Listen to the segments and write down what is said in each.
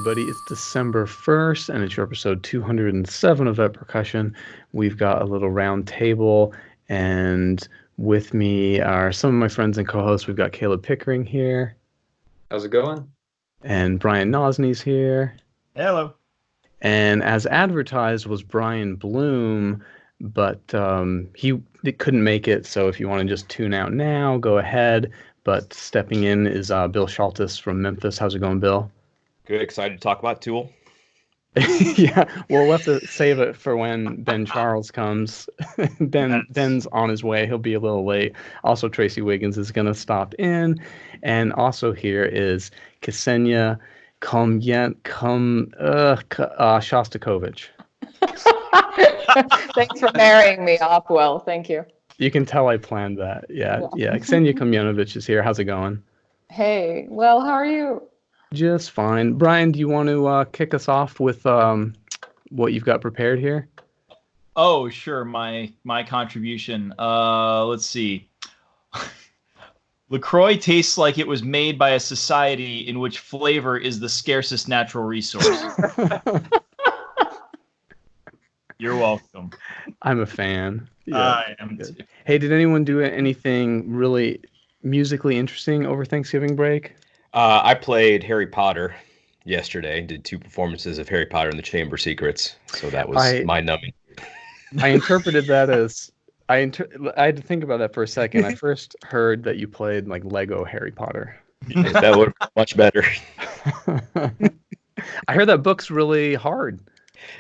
everybody. It's December 1st, and it's your episode 207 of Vet Percussion. We've got a little round table, and with me are some of my friends and co-hosts. We've got Caleb Pickering here. How's it going? And Brian Nozny's here. Hello. And as advertised was Brian Bloom, but he couldn't make it, so if you want to just tune out now, go ahead. But stepping in is Bill Shaltis from Memphis. How's it going, Bill? Good, excited to talk about Tool. Yeah, we'll have to save it for when Ben Charles comes. Ben's on his way. He'll be a little late. Also, Tracy Wiggins is going to stop in. And also here is Ksenija Shostakovich. Thanks for marrying me off well. Thank you. You can tell I planned that. Yeah. Ksenija Komljenović is here. How's it going? Hey, well, how are you? Just fine. Brian, do you want to kick us off with what you've got prepared here? Oh, sure. My contribution. Let's see. LaCroix tastes like it was made by a society in which flavor is the scarcest natural resource. You're welcome. I'm a fan. Yeah, I am too. Hey, did anyone do anything really musically interesting over Thanksgiving break? I played Harry Potter yesterday. Did 2 performances of Harry Potter and the Chamber Secrets, so that was mind-numbing. I interpreted that as I had to think about that for a second. I first heard that you played like Lego Harry Potter. That would be much better. I heard that book's really hard.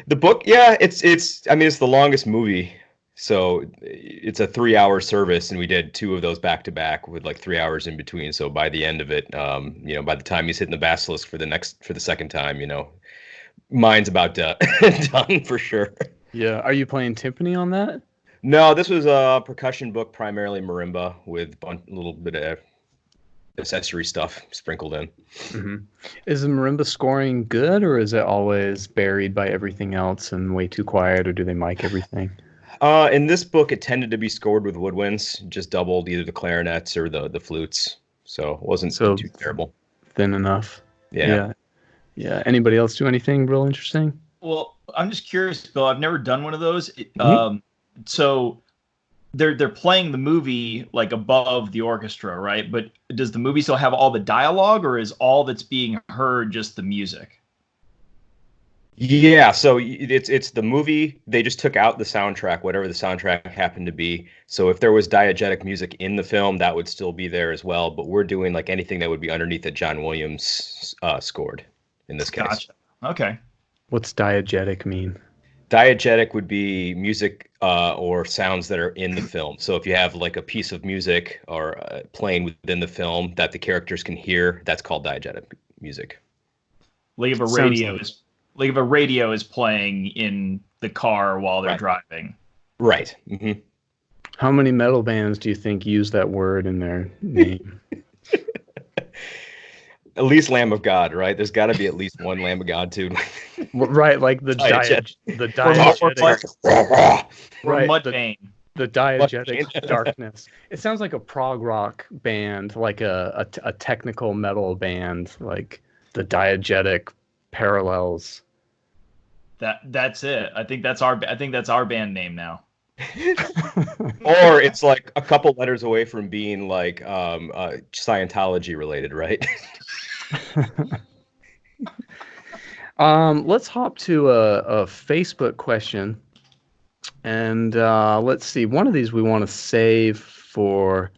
The book, yeah, it's the longest movie. So it's a 3-hour service, and we did 2 of those back to back with like 3 hours in between. So by the end of it, by the time he's hitting the basilisk for the second time, mine's about done for sure. Yeah. Are you playing timpani on that? No, this was a percussion book, primarily marimba, with a little bit of accessory stuff sprinkled in. Mm-hmm. Is the marimba scoring good, or is it always buried by everything else and way too quiet, or do they mic everything? In this book, it tended to be scored with woodwinds, just doubled either the clarinets or the flutes. So it wasn't too terrible. Thin enough. Yeah. Anybody else do anything real interesting? Well, I'm just curious, Bill. I've never done one of those. Mm-hmm. So they're playing the movie like above the orchestra, right? But does the movie still have all the dialogue, or is all that's being heard just the music? Yeah, so it's the movie. They just took out the soundtrack, whatever the soundtrack happened to be. So if there was diegetic music in the film, that would still be there as well. But we're doing like anything that would be underneath that John Williams scored in this case. Gotcha. Okay. What's diegetic mean? Diegetic would be music or sounds that are in the film. So if you have like a piece of music or playing within the film that the characters can hear, that's called diegetic music. Like if a radio is playing in the car while they're driving. Right. Mm-hmm. How many metal bands do you think use that word in their name? At least Lamb of God, right? There's got to be at least one Lamb of God, too. Right, like the diegetic. Right, Mudvayne. The diegetic darkness. It sounds like a prog rock band, like a technical metal band, like the diegetic parallels. That's it. I think that's our band name now. Or it's like a couple letters away from being like Scientology related, right? Let's hop to a Facebook question, and let's see. One of these we want to save for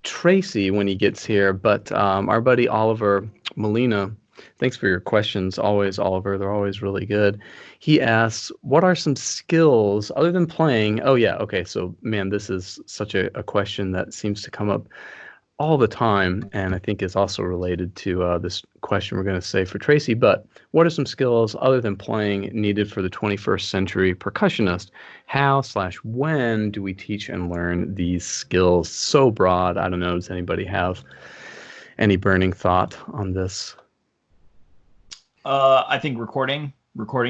Tracy when he gets here, but our buddy Oliver Molina, thanks for your questions. Always, Oliver. They're always really good. He asks, what are some skills other than playing? Oh, yeah. Okay. So, man, this is such a question that seems to come up all the time, and I think is also related to this question we're going to say for Tracy. But what are some skills other than playing needed for the 21st century percussionist? How/when do we teach and learn these skills? So broad. I don't know. Does anybody have any burning thought on this? I think recording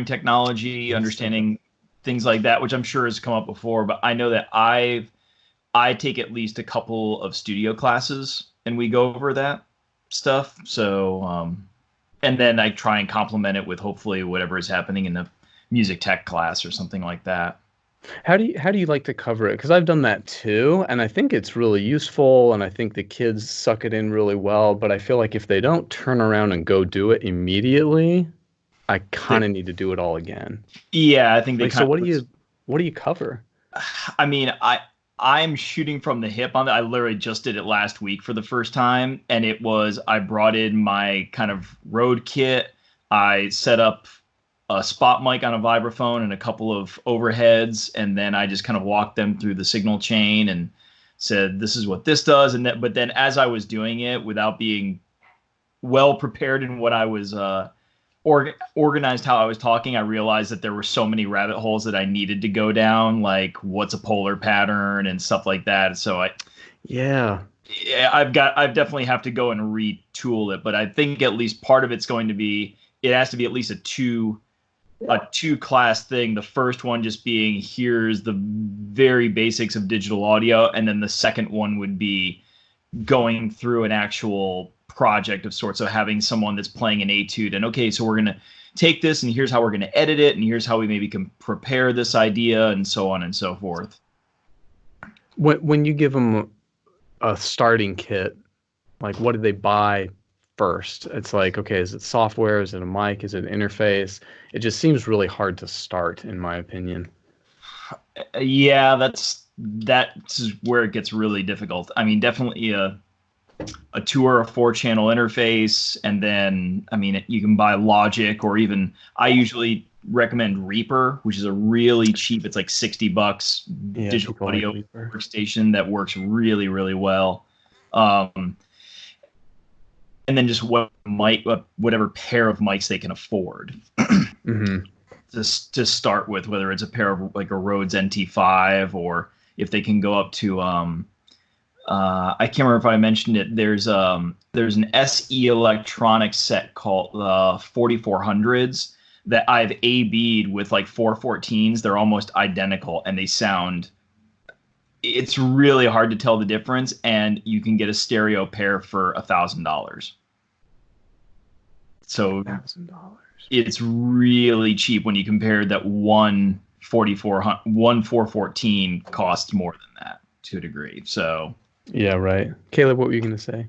technology, understanding things like that, which I'm sure has come up before, but I know that I take at least a couple of studio classes and we go over that stuff. So and then I try and complement it with hopefully whatever is happening in the music tech class or something like that. How do you like to cover it? Because I've done that too, and I think it's really useful, and I think the kids suck it in really well. But I feel like if they don't turn around and go do it immediately, I kind of need to do it all again. Yeah, I think they. Like, so what do you cover? I mean, I'm shooting from the hip on that. I literally just did it last week for the first time, and it was I brought in my kind of road kit. I set up a spot mic on a vibraphone and a couple of overheads, and then I just kind of walked them through the signal chain and said, this is what this does. And that, but then as I was doing it without being well prepared in what I was organized how I was talking, I realized that there were so many rabbit holes that I needed to go down, like what's a polar pattern and stuff like that. So I've definitely have to go and retool it, but I think at least part of it's going to be, it has to be at least a two class thing. The first one just being, here's the very basics of digital audio. And then the second one would be going through an actual project of sorts. So having someone that's playing an etude and, okay, so we're going to take this and here's how we're going to edit it. And here's how we maybe can prepare this idea and so on and so forth. When you give them a starting kit, like what did they buy first? It's like, okay, is it software? Is it a mic? Is it an interface? It just seems really hard to start, in my opinion. Yeah, that's where it gets really difficult. I mean, definitely a 2 or a 4 channel interface, and then I mean you can buy Logic, or even I usually recommend Reaper, which is a really cheap, it's like $60 digital audio workstation that works really, really well. And then just whatever pair of mics they can afford to start with, whether it's a pair of like a Rhodes NT5, or if they can go up to I can't remember if I mentioned it. There's an SE electronics set called 4400s that I've AB'd with like 414s. They're almost identical, and they sound. It's really hard to tell the difference, and you can get a stereo pair for $1,000. So $1,000. It's really cheap when you compare that one 414 costs more than that to a degree. So yeah, right. Caleb, what were you going to say?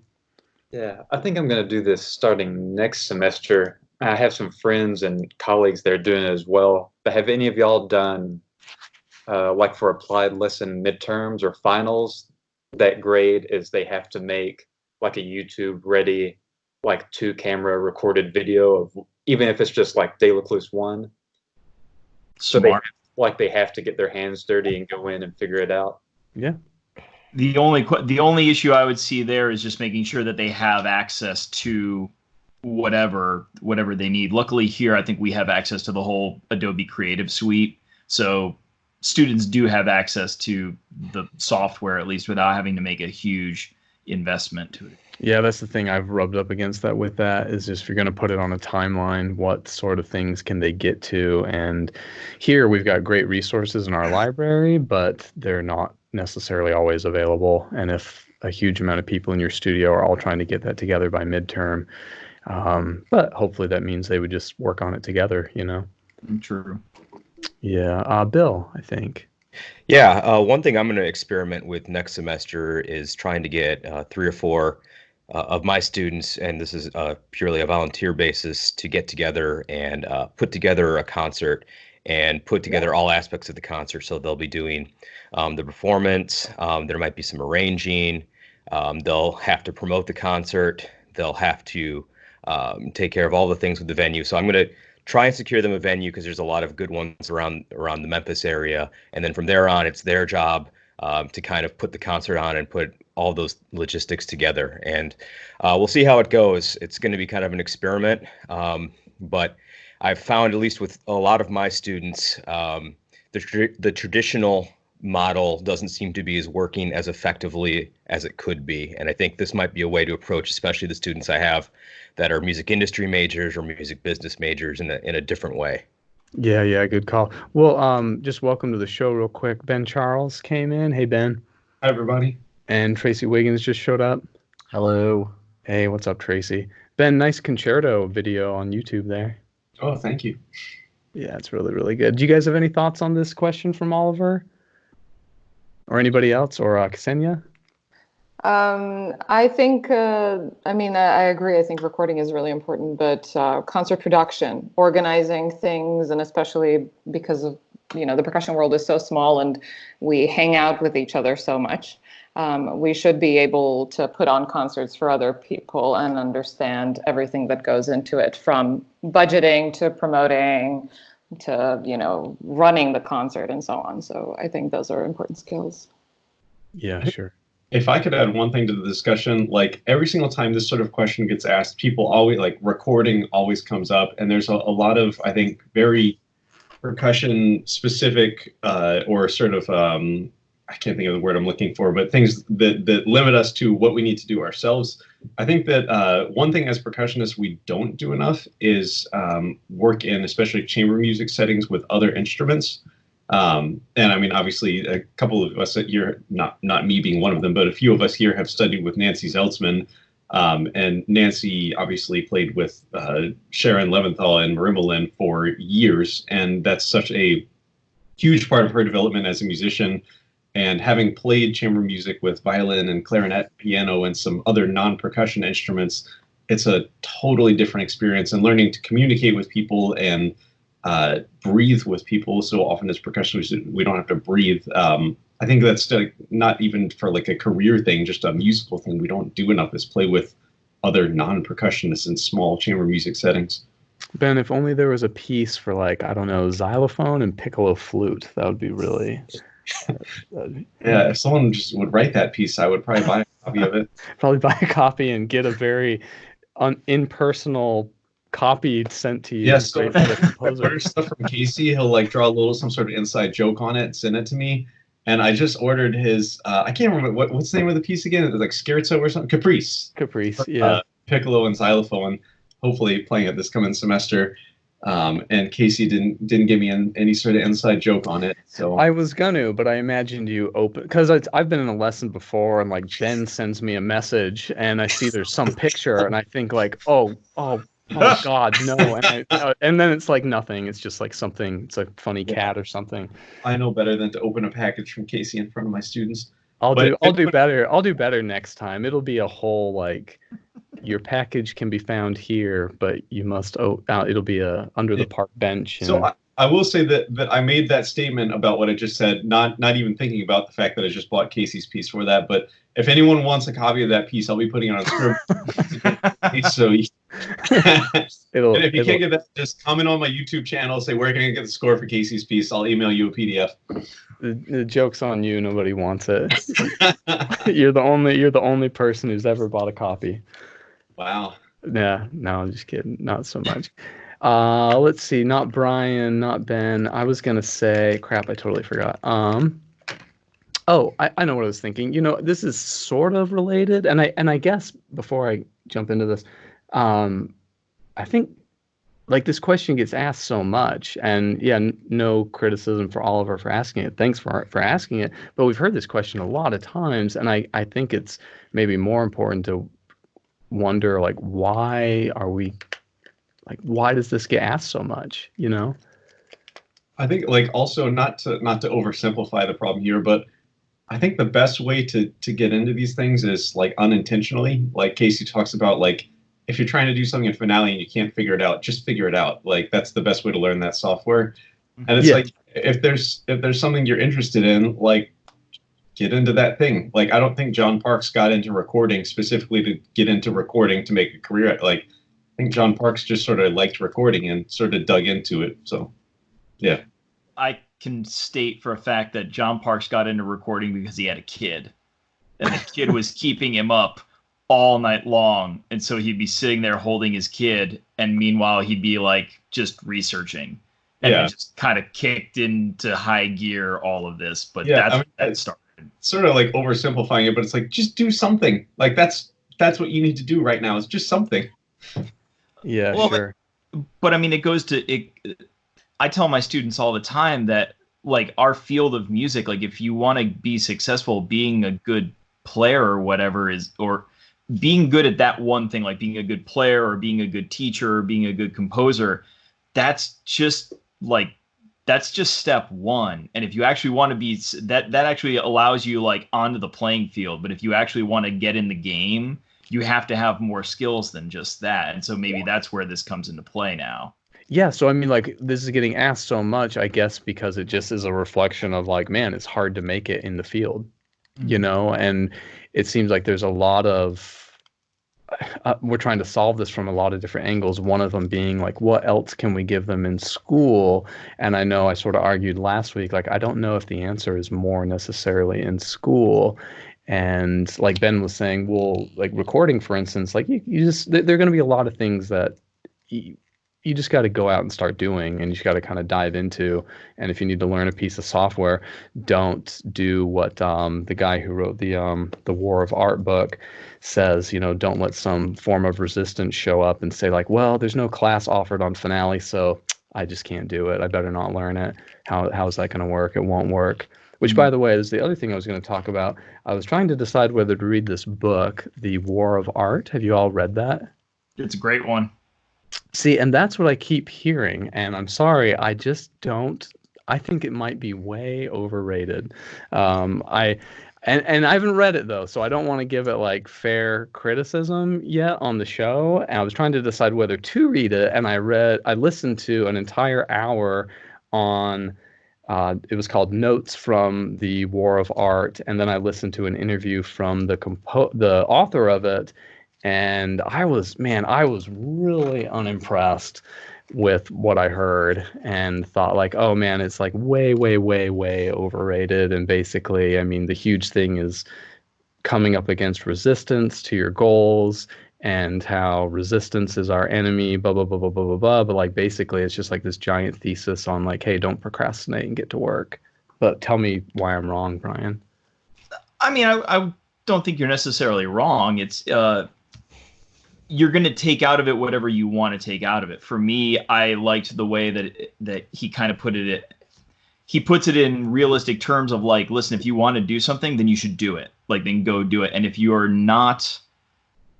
Yeah, I think I'm going to do this starting next semester. I have some friends and colleagues that are doing it as well. But have any of y'all done, like for applied lesson midterms or finals, that grade is they have to make like a YouTube ready, like 2-camera recorded video of, even if it's just like De La Cluse 1. So they have to get their hands dirty and go in and figure it out. Yeah. The only issue I would see there is just making sure that they have access to whatever they need. Luckily here, I think we have access to the whole Adobe Creative Suite. So students do have access to the software, at least without having to make a huge investment to it. Yeah, that's the thing I've rubbed up against that with that, is just if you're going to put it on a timeline, what sort of things can they get to? And here we've got great resources in our library, but they're not necessarily always available. And if a huge amount of people in your studio are all trying to get that together by midterm, but hopefully that means they would just work on it together, you know? True. Yeah. Bill, I think. Yeah. One thing I'm going to experiment with next semester is trying to get 3 or 4 of my students, and this is purely a volunteer basis, to get together and put together a concert and put together all aspects of the concert. So they'll be doing the performance. There might be some arranging. They'll have to promote the concert. They'll have to take care of all the things with the venue. So I'm going to try and secure them a venue, because there's a lot of good ones around the Memphis area. And then from there on, it's their job to kind of put the concert on and put all those logistics together. And we'll see how it goes. It's going to be kind of an experiment. But I've found, at least with a lot of my students, the traditional model doesn't seem to be as working as effectively as it could be. And I think this might be a way to approach, especially the students I have that are music industry majors or music business majors, in a different way. Yeah, good call. Well, just welcome to the show real quick. Ben Charles came in. Hey, Ben. Hi, everybody. And Tracy Wiggins just showed up. Hello. Hey, what's up, Tracy? Ben, nice concerto video on YouTube there. Oh, thank you. Yeah, it's really, really good. Do you guys have any thoughts on this question from Oliver? Or anybody else? Or Ksenija? I think, I agree. I think recording is really important, but concert production, organizing things, and especially because of, the percussion world is so small and we hang out with each other so much. We should be able to put on concerts for other people and understand everything that goes into it, from budgeting to promoting to, running the concert and so on. So I think those are important skills. Yeah, sure. If I could add one thing to the discussion, like every single time this sort of question gets asked, people always, like, recording always comes up. And there's a lot of, I think, very percussion specific or sort of, I can't think of the word I'm looking for, but things that limit us to what we need to do ourselves. I think that one thing as percussionists we don't do enough is work in especially chamber music settings with other instruments. And I mean, obviously, a couple of us here, not me being one of them, but a few of us here have studied with Nancy Zeltzman. And Nancy obviously played with Sharon Leventhal and Marimba for years. And that's such a huge part of her development as a musician. And having played chamber music with violin and clarinet, piano, and some other non-percussion instruments, it's a totally different experience. And learning to communicate with people and breathe with people. So often as percussionists, we don't have to breathe. I think that's not even for like a career thing, just a musical thing. We don't do enough is play with other non-percussionists in small chamber music settings. Ben, if only there was a piece for, like, I don't know, xylophone and piccolo flute, that would be really... Yeah, if someone just would write that piece, I would probably buy a copy of it. Probably buy a copy and get a very impersonal copy sent to you. Yes, so straight from the I composer. order stuff from Casey. He'll like draw some sort of inside joke on it, send it to me. And I just ordered his, I can't remember, what's the name of the piece again? It was like Scherzo or something? Caprice, yeah. Piccolo and xylophone, hopefully playing it this coming semester. And Casey didn't give me any sort of inside joke on it. So I was gonna, but I imagined you open, because I've been in a lesson before, and like Ben sends me a message, and I see there's some picture, and I think like, oh God, no, and then it's like nothing. It's just like something. It's a funny cat or something. I know better than to open a package from Casey in front of my students. I'll do better. I'll do better next time. It'll be a whole like, your package can be found here, but you must it'll be under the park bench. So I will say that I made that statement about what I just said, not even thinking about the fact that I just bought Casey's piece for that. But if anyone wants a copy of that piece, I'll be putting it on Scribd. So and if you can't get that, just comment on my YouTube channel, say where can I get the score for Casey's piece. I'll email you a PDF. The joke's on you. Nobody wants it. You're the only person who's ever bought a copy. Wow. Yeah, no, I'm just kidding. Not so much. Let's see. Not Brian, not Ben. I was gonna say, crap, I totally forgot. Oh, I know what I was thinking. This is sort of related, and I guess before I jump into this, I think like this question gets asked so much, and yeah, no criticism for Oliver for asking it. Thanks for asking it. But we've heard this question a lot of times, and I think it's maybe more important to wonder like why does this get asked so much? I think like also not to oversimplify the problem here, but I think the best way to get into these things is like unintentionally. Like Casey talks about, like if you're trying to do something in Finale and you can't figure it out, just figure it out. Like that's the best way to learn that software. And it's like if there's something you're interested in, like get into that thing. Like I don't think John Parks got into recording specifically to get into recording to make a career. Like I think John Parks just sort of liked recording and sort of dug into it. So yeah. I can state for a fact that John Parks got into recording because he had a kid, and the kid was keeping him up all night long, and so he'd be sitting there holding his kid, and meanwhile he'd be like just researching, and it just kind of kicked into high gear all of this. But that started. Sort of like oversimplifying it, but it's like just do something. Like that's what you need to do right now. It's just something. Yeah, well, sure. But I mean, it goes to it. I tell my students all the time that like our field of music, like if you want to be successful, being a good player or whatever or being good at that one thing, like being a good player or being a good teacher or being a good composer, that's just step one. And if you actually want to be that actually allows you like onto the playing field. But if you actually want to get in the game, you have to have more skills than just that. And so maybe that's where this comes into play now. Yeah, so I mean, like, this is getting asked so much, I guess, because it just is a reflection of like, man, it's hard to make it in the field, you know, and it seems like there's a lot of we're trying to solve this from a lot of different angles. One of them being like, what else can we give them in school? And I know I sort of argued last week, like, I don't know if the answer is more necessarily in school. And like Ben was saying, well, like recording, for instance, like you just, there are going to be a lot of things that you just got to go out and start doing, and you just got to kind of dive into. And if you need to learn a piece of software, don't do what the guy who wrote the War of Art book says. You know, don't let some form of resistance show up and say like, well, there's no class offered on Finale, so I just can't do it. I better not learn it. How is that going to work? It won't work. Which, by the way, is the other thing I was going to talk about. I was trying to decide whether to read this book, The War of Art. Have you all read that? It's a great one. See, and that's what I keep hearing, and I'm sorry, I just don't. I think it might be way overrated. I haven't read it though, so I don't want to give it like fair criticism yet on the show. And I was trying to decide whether to read it, and I listened to an entire hour on. It was called Notes from the War of Art, and then I listened to an interview from the author of it. And I was really unimpressed with what I heard, and thought like, oh man, it's like way, way, way, way overrated. And basically, I mean, the huge thing is coming up against resistance to your goals, and how resistance is our enemy, blah, blah, blah, blah, blah, blah, blah. But like, basically, it's just like this giant thesis on like, hey, don't procrastinate and get to work. But tell me why I'm wrong, Brian. I mean, I don't think you're necessarily wrong. It's, you're going to take out of it whatever you want to take out of it. For me, I liked the way that he kind of put it. He puts it in realistic terms of like, listen, if you want to do something, then you should do it. Like, then go do it. And if you're not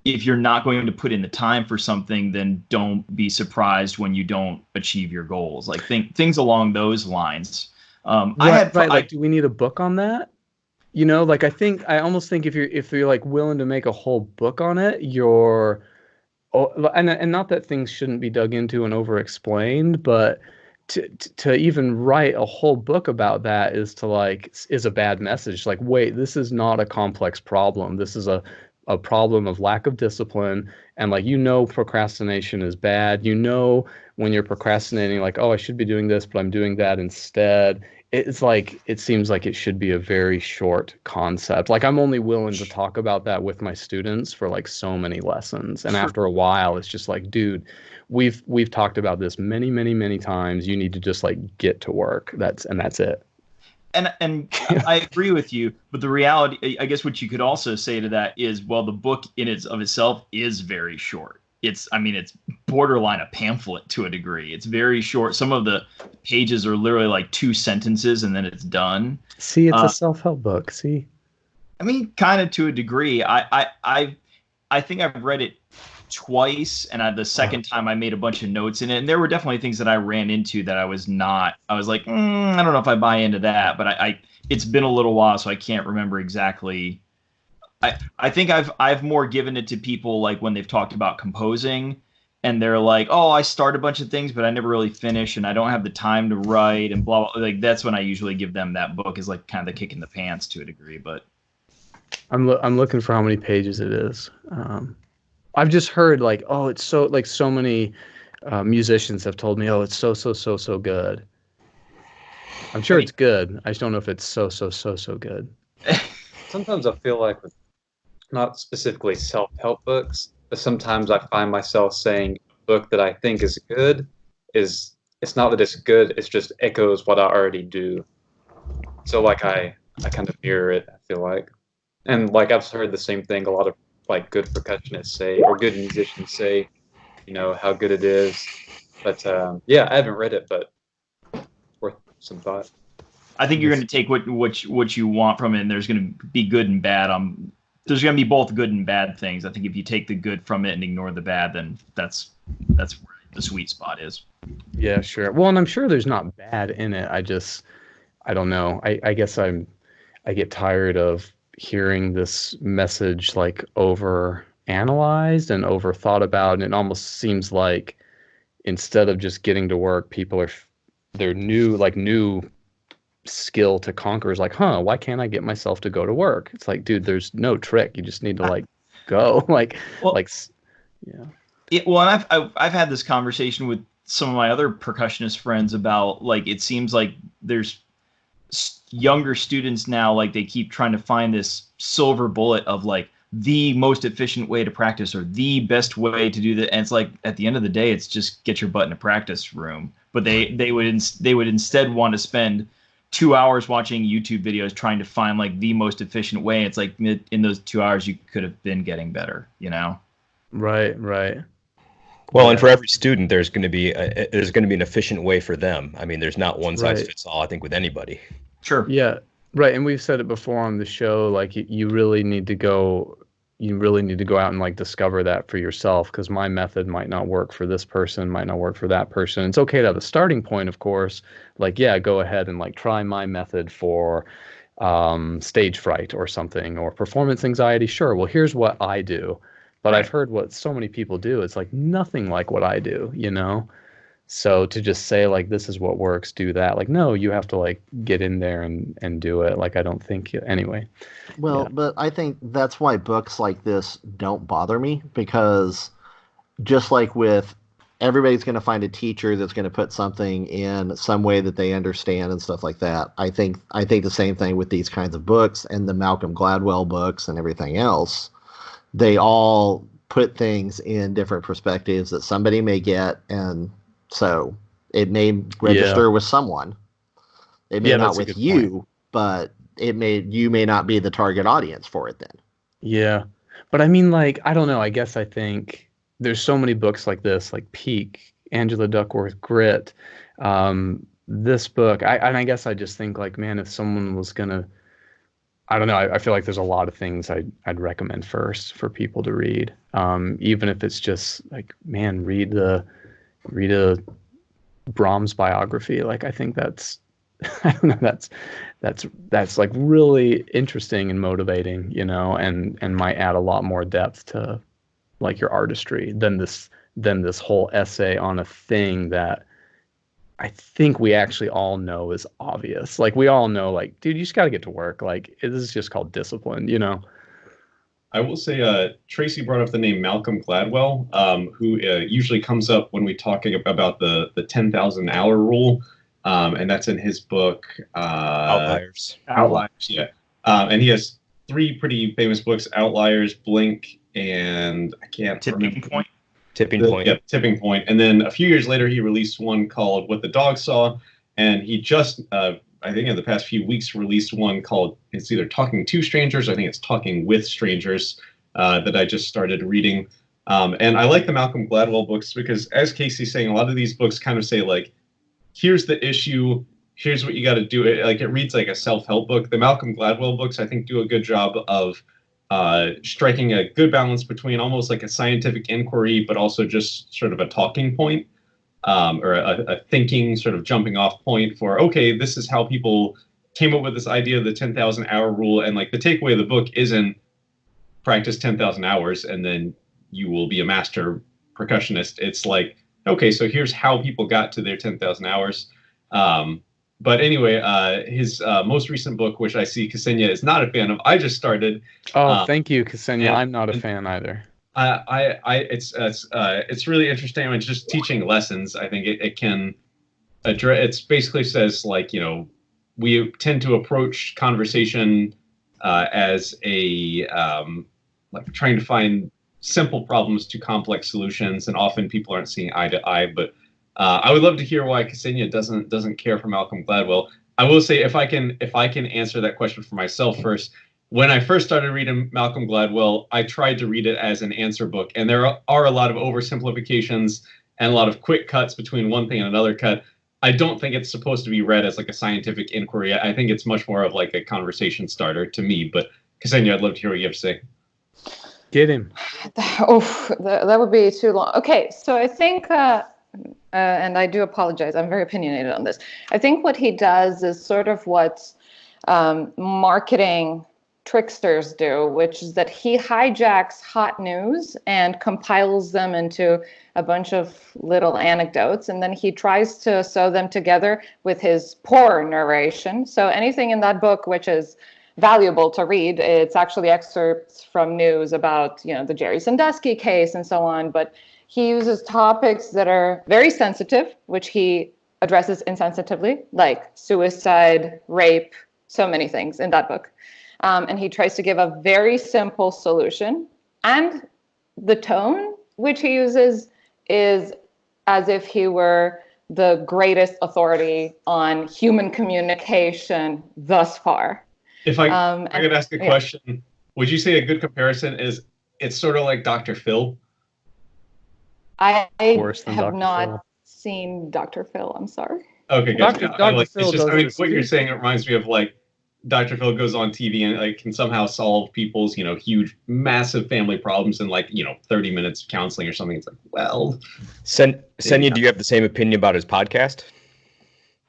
going to put in the time for something, then don't be surprised when you don't achieve your goals. Like things along those lines. Like, do we need a book on that? You know, like, I almost think if you're like willing to make a whole book on it, and not that things shouldn't be dug into and over-explained, but to even write a whole book about that is a bad message. Like, wait, this is not a complex problem. This is a problem of lack of discipline. And like, procrastination is bad. When you're procrastinating, like, oh, I should be doing this, but I'm doing that instead. It's like, it seems like it should be a very short concept. Like, I'm only willing to talk about that with my students for like so many lessons. And after a while, it's just like, dude, we've talked about this many, many, many times. You need to just like get to work. That's it. And I agree with you, but the reality, I guess what you could also say to that is, well, the book in itself is very short. It's borderline a pamphlet to a degree. It's very short. Some of the pages are literally like 2 sentences and then it's done. See, it's a self-help book. See, I mean, kind of to a degree. I think I've read it twice, and the second time I made a bunch of notes in it, and there were definitely things that I ran into that I was like, I don't know if I buy into that, but it's been a little while, so I can't remember exactly. I think I've more given it to people like when they've talked about composing, and they're like, oh, I start a bunch of things, but I never really finish, and I don't have the time to write, and blah, blah. Like, that's when I usually give them that book, is like kind of the kick in the pants to a degree. But I'm looking for how many pages it is. I've just heard like, oh, it's so, like, so many musicians have told me, oh, it's so good. I'm sure it's good. I just don't know if it's so good. Sometimes I feel like with not specifically self-help books, but sometimes I find myself saying a book that I think is good it's not that it's good, it's just echoes what I already do. So like I kind of mirror it, I feel like. And like I've heard the same thing a lot of like good percussionists say, or good musicians say, how good it is. But yeah, I haven't read it, but worth some thought. I think you're going to take what you want from it, and there's going to be good and bad on there's going to be both good and bad things. I think if you take the good from it and ignore the bad, then that's where the sweet spot is. Yeah, sure. Well, and I'm sure there's not bad in it. I don't know. I guess I get tired of hearing this message like over analyzed and over thought about, and it almost seems like instead of just getting to work, people are their new skill to conquer is like, why can't I get myself to go to work? It's like, dude, there's no trick. You just need to like go yeah. Well, and I've had this conversation with some of my other percussionist friends about, like, it seems like there's younger students now, like they keep trying to find this silver bullet of like the most efficient way to practice or the best way to do that. And it's like, at the end of the day, it's just get your butt in a practice room. But they would instead want to spend 2 hours watching YouTube videos trying to find like the most efficient way. It's like in those 2 hours, you could have been getting better, you know? Right. Well, and for every student, there's going to be an efficient way for them. I mean, there's not one size fits all, I think, with anybody. Sure. Yeah. Right. And we've said it before on the show, like you really need to go out and like discover that for yourself, because my method might not work for this person, might not work for that person. It's okay to have a starting point, of course. Like, yeah, go ahead and like try my method for stage fright or something, or performance anxiety. Sure. Well, here's what I do. But I've heard what so many people do. It's like nothing like what I do, you know? So to just say like, this is what works, do that. Like, no, you have to like get in there and do it. Like, I don't think anyway. Well, Yeah. But I think that's why books like this don't bother me, because just like with everybody's going to find a teacher that's going to put something in some way that they understand and stuff like that. I think the same thing with these kinds of books and the Malcolm Gladwell books and everything else. They all put things in different perspectives that somebody may get, and so it may register with someone. It may not with you, point. But you may not be the target audience for it then. Yeah. But I mean, like, I don't know. I guess I think there's so many books like this, like Peak, Angela Duckworth, Grit, this book. I guess I just think like, man, if someone was going to, I don't know. I feel like there's a lot of things I'd recommend first for people to read. Even if it's just like, man, read a Brahms biography. Like, I think that's, I don't know, that's like really interesting and motivating, you know, and might add a lot more depth to like your artistry than this whole essay on a thing that I think we actually all know is obvious. Like, we all know, like, dude, you just got to get to work. Like, this is just called discipline, you know? I will say, Tracy brought up the name Malcolm Gladwell, who usually comes up when we talk about the 10,000 hour rule. And that's in his book, Outliers. Yeah. And he has 3 pretty famous books, Outliers, Blink, and I can't Tipping Point. Tipping Point. Yeah, Tipping Point. And then a few years later, he released one called What the Dog Saw. And he just, I think in the past few weeks, released one called, it's either Talking to Strangers, or I think it's Talking with Strangers, that I just started reading. And I like the Malcolm Gladwell books because, as Casey's saying, a lot of these books kind of say, like, here's the issue, here's what you got to do. It reads like a self-help book. The Malcolm Gladwell books, I think, do a good job of striking a good balance between almost like a scientific inquiry, but also just sort of a talking point, or a thinking sort of jumping off point for, okay, this is how people came up with this idea of the 10,000 hour rule. And like the takeaway of the book isn't practice 10,000 hours and then you will be a master percussionist. It's like, okay, so here's how people got to their 10,000 hours. But anyway, his most recent book, which I see Ksenija is not a fan of, I just started. Oh, thank you, Ksenija. I'm not a fan either. It's really interesting. I mean, just teaching lessons. I think it can address. It basically says, like, you know, we tend to approach conversation as a like trying to find simple problems to complex solutions, and often people aren't seeing eye to eye. But I would love to hear why Ksenija doesn't care for Malcolm Gladwell. I will say, if I can answer that question for myself first. When I first started reading Malcolm Gladwell, I tried to read it as an answer book, and there are a lot of oversimplifications and a lot of quick cuts between one thing and another cut. I don't think it's supposed to be read as like a scientific inquiry. I think it's much more of like a conversation starter to me. But Ksenija, I'd love to hear what you have to say. Get him. That would be too long. Okay, so I think, and I do apologize, I'm very opinionated on this. I think what he does is sort of what marketing tricksters do, which is that he hijacks hot news and compiles them into a bunch of little anecdotes, and then he tries to sew them together with his poor narration. So anything in that book which is valuable to read, it's actually excerpts from news about, the Jerry Sandusky case and so on, but he uses topics that are very sensitive, which he addresses insensitively, like suicide, rape, so many things in that book. And he tries to give a very simple solution. And the tone which he uses is as if he were the greatest authority on human communication thus far. If I could ask a question, would you say a good comparison is it's sort of like Dr. Phil? I have Dr. not Phil. seen Dr. Phil. I'm sorry. Okay, gotcha. Dr. Phil does this what you're too. saying, it reminds me of like Dr. Phil goes on TV and can somehow solve people's, huge, massive family problems in 30 minutes of counseling or something. It's like, well. Ksenija, do you have the same opinion about his podcast?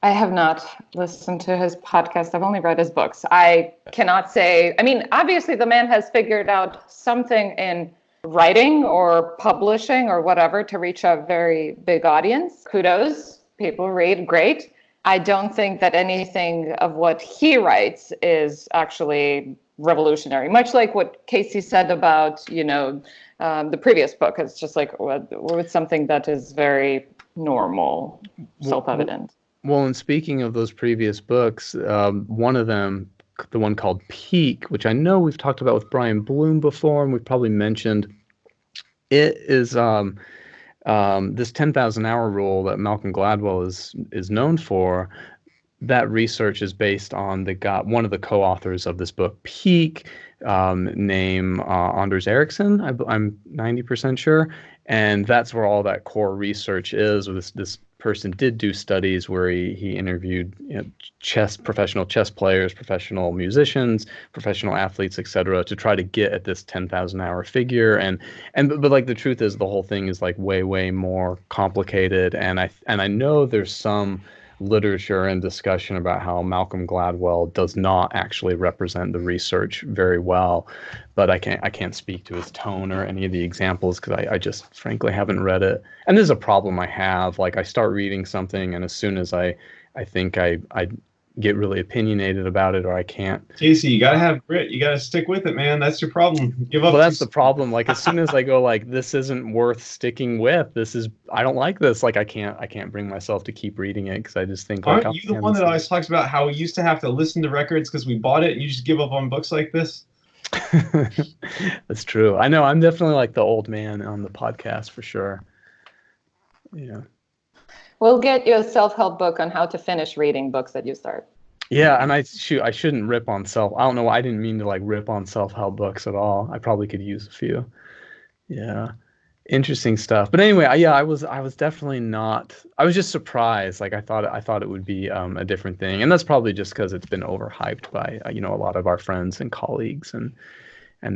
I have not listened to his podcast. I've only read his books. I cannot say, obviously the man has figured out something in writing or publishing or whatever to reach a very big audience. Kudos. People read, great. I don't think that anything of what he writes is actually revolutionary. Much like what Casey said about, the previous book. It's just like with something that is very normal, self-evident. Well, and speaking of those previous books, one of them, the one called Peak, which I know we've talked about with Brian Bloom before, and we've probably mentioned, it is this 10,000 hour rule that Malcolm Gladwell is known for. That research is based on one of the co-authors of this book, Peak, named Anders Ericsson. I'm 90% sure, and that's where all that core research is. This person did do studies where he interviewed professional chess players, professional musicians, professional athletes, etc., to try to get at this 10,000 hour figure. But like the truth is, the whole thing is like way more complicated. And I know there's some literature and discussion about how Malcolm Gladwell does not actually represent the research very well, but I can't speak to his tone or any of the examples because I just frankly haven't read it. And this is a problem I have. Like I start reading something, and as soon as I think I get really opinionated about it, or I can't. Casey, you gotta have grit. You gotta stick with it, man. That's your problem. Give up. Well, that's the problem. Like as soon as I go like, this isn't worth sticking with. I don't like this. Like I can't bring myself to keep reading it because I just think. Like, aren't you the one that always talks about how we used to have to listen to records because we bought it, and you just give up on books like this? That's true. I know. I'm definitely like the old man on the podcast for sure. Yeah. We'll get you a self-help book on how to finish reading books that you start. Yeah, and I shouldn't rip on I don't know. I didn't mean to like rip on self-help books at all. I probably could use a few. Yeah, interesting stuff. But anyway, I was definitely not. I was just surprised. Like I thought it would be a different thing, and that's probably just because it's been overhyped by a lot of our friends and colleagues and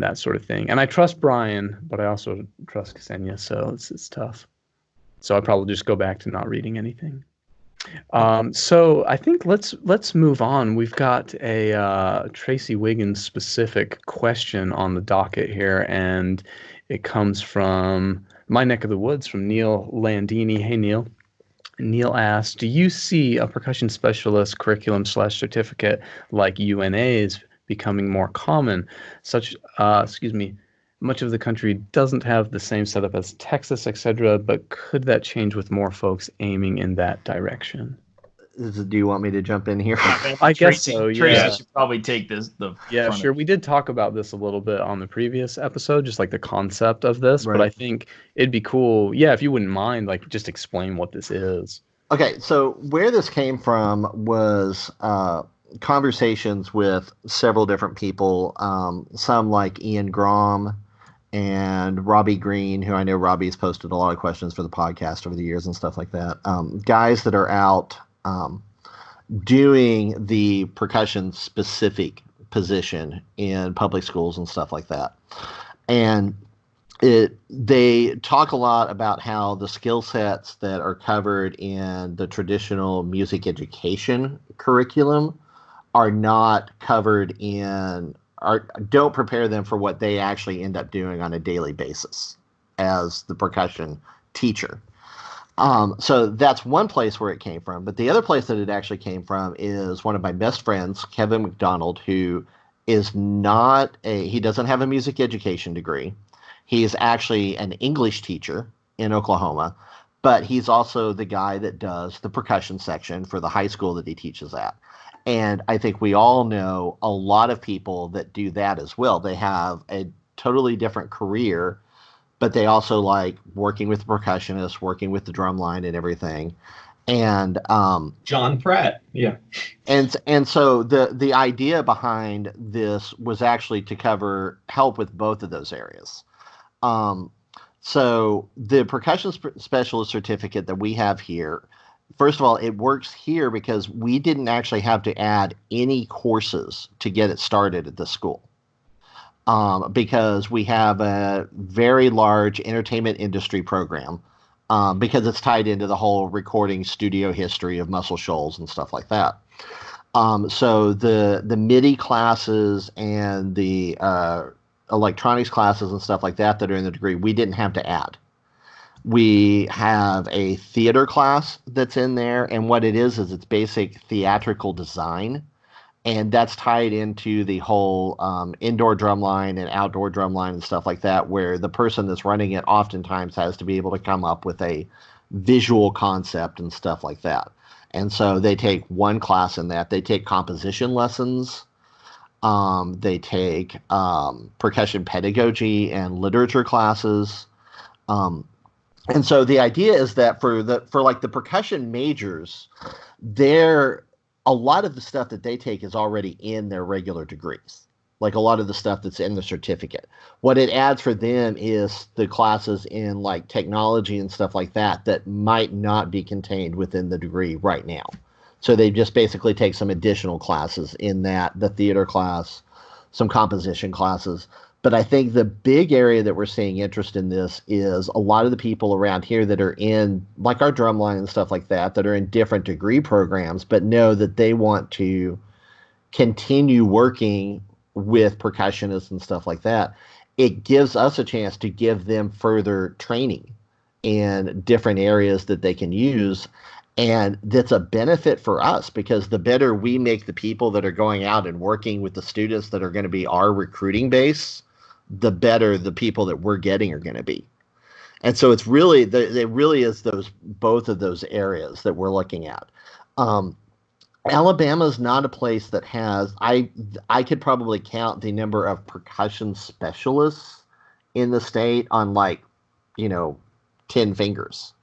that sort of thing. And I trust Brian, but I also trust Ksenija, so it's tough. So I'd probably just go back to not reading anything. So I think let's move on. We've got a Tracy Wiggins specific question on the docket here, and it comes from my neck of the woods, from Neil Landini. Hey, Neil. Neil asked, do you see a percussion specialist curriculum/certificate like UNA's becoming more common? Much of the country doesn't have the same setup as Texas, etc., but could that change with more folks aiming in that direction? Do you want me to jump in here? I guess so, yeah. Tracy should probably take this. Yeah, sure. We did talk about this a little bit on the previous episode, just like the concept of this, right. But I think it'd be cool, if you wouldn't mind, like just explain what this is. Okay, so where this came from was conversations with several different people, some like Ian Grom and Robbie Green, who I know Robbie's posted a lot of questions for the podcast over the years and stuff like that. Guys that are out doing the percussion specific position in public schools and stuff like that. And they talk a lot about how the skill sets that are covered in the traditional music education curriculum are not covered don't prepare them for what they actually end up doing on a daily basis as the percussion teacher. So that's one place where it came from. But the other place that it actually came from is one of my best friends, Kevin McDonald, who is he doesn't have a music education degree. He is actually an English teacher in Oklahoma, but he's also the guy that does the percussion section for the high school that he teaches at. And I think we all know a lot of people that do that as well. They have a totally different career, but they also like working with the percussionist, working with the drum line and everything. And John Pratt, yeah. And so the idea behind this was actually to help with both of those areas. So the percussion specialist certificate that we have here, first of all, it works here because we didn't actually have to add any courses to get it started at the school. Because we have a very large entertainment industry program, because it's tied into the whole recording studio history of Muscle Shoals and stuff like that. So the MIDI classes and the electronics classes and stuff like that are in the degree, we didn't have to add. We have a theater class that's in there, and what it is it's basic theatrical design. And that's tied into the whole indoor drumline and outdoor drumline and stuff like that, where the person that's running it oftentimes has to be able to come up with a visual concept and stuff like that. And so they take one class in that. They take composition lessons. They take percussion pedagogy and literature classes. And so the idea is that for like the percussion majors, a lot of the stuff that they take is already in their regular degrees, like a lot of the stuff that's in the certificate. What it adds for them is the classes in like technology and stuff like that might not be contained within the degree right now. So they just basically take some additional classes in that, the theater class, some composition classes. But I think the big area that we're seeing interest in this is a lot of the people around here that are in, like our drumline and stuff like that are in different degree programs, but know that they want to continue working with percussionists and stuff like that. It gives us a chance to give them further training in different areas that they can use. And that's a benefit for us, because the better we make the people that are going out and working with the students that are going to be our recruiting base, the better the people that we're getting are going to be. And so it's really, it really is both of those areas that we're looking at. Alabama is not a place that has, I could probably count the number of percussion specialists in the state on 10 fingers.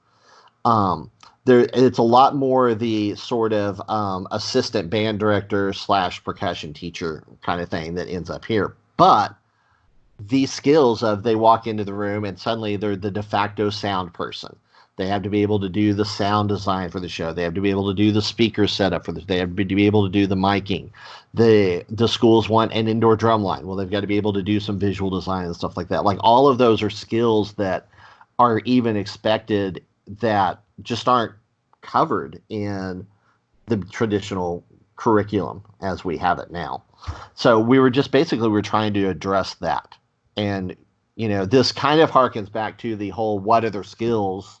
It's a lot more the sort of assistant band director / percussion teacher kind of thing that ends up here. But the skills of they walk into the room and suddenly they're the de facto sound person. They have to be able to do the sound design for the show. They have to be able to do the speaker setup for they have to be able to do the miking. The schools want an indoor drum line. Well, they've got to be able to do some visual design and stuff like that. Like all of those are skills that are even expected that just aren't covered in the traditional curriculum as we have it now. So we're trying to address that. And, this kind of harkens back to the whole, what other skills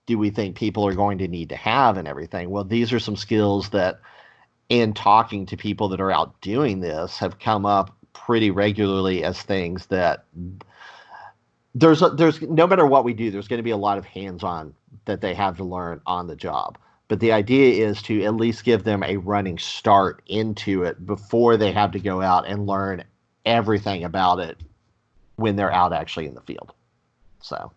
do we think people are going to need to have and everything? Well, these are some skills that in talking to people that are out doing this have come up pretty regularly as things that there's no matter what we do, there's going to be a lot of hands-on that they have to learn on the job. But the idea is to at least give them a running start into it before they have to go out and learn everything about it when they're out actually in the field. So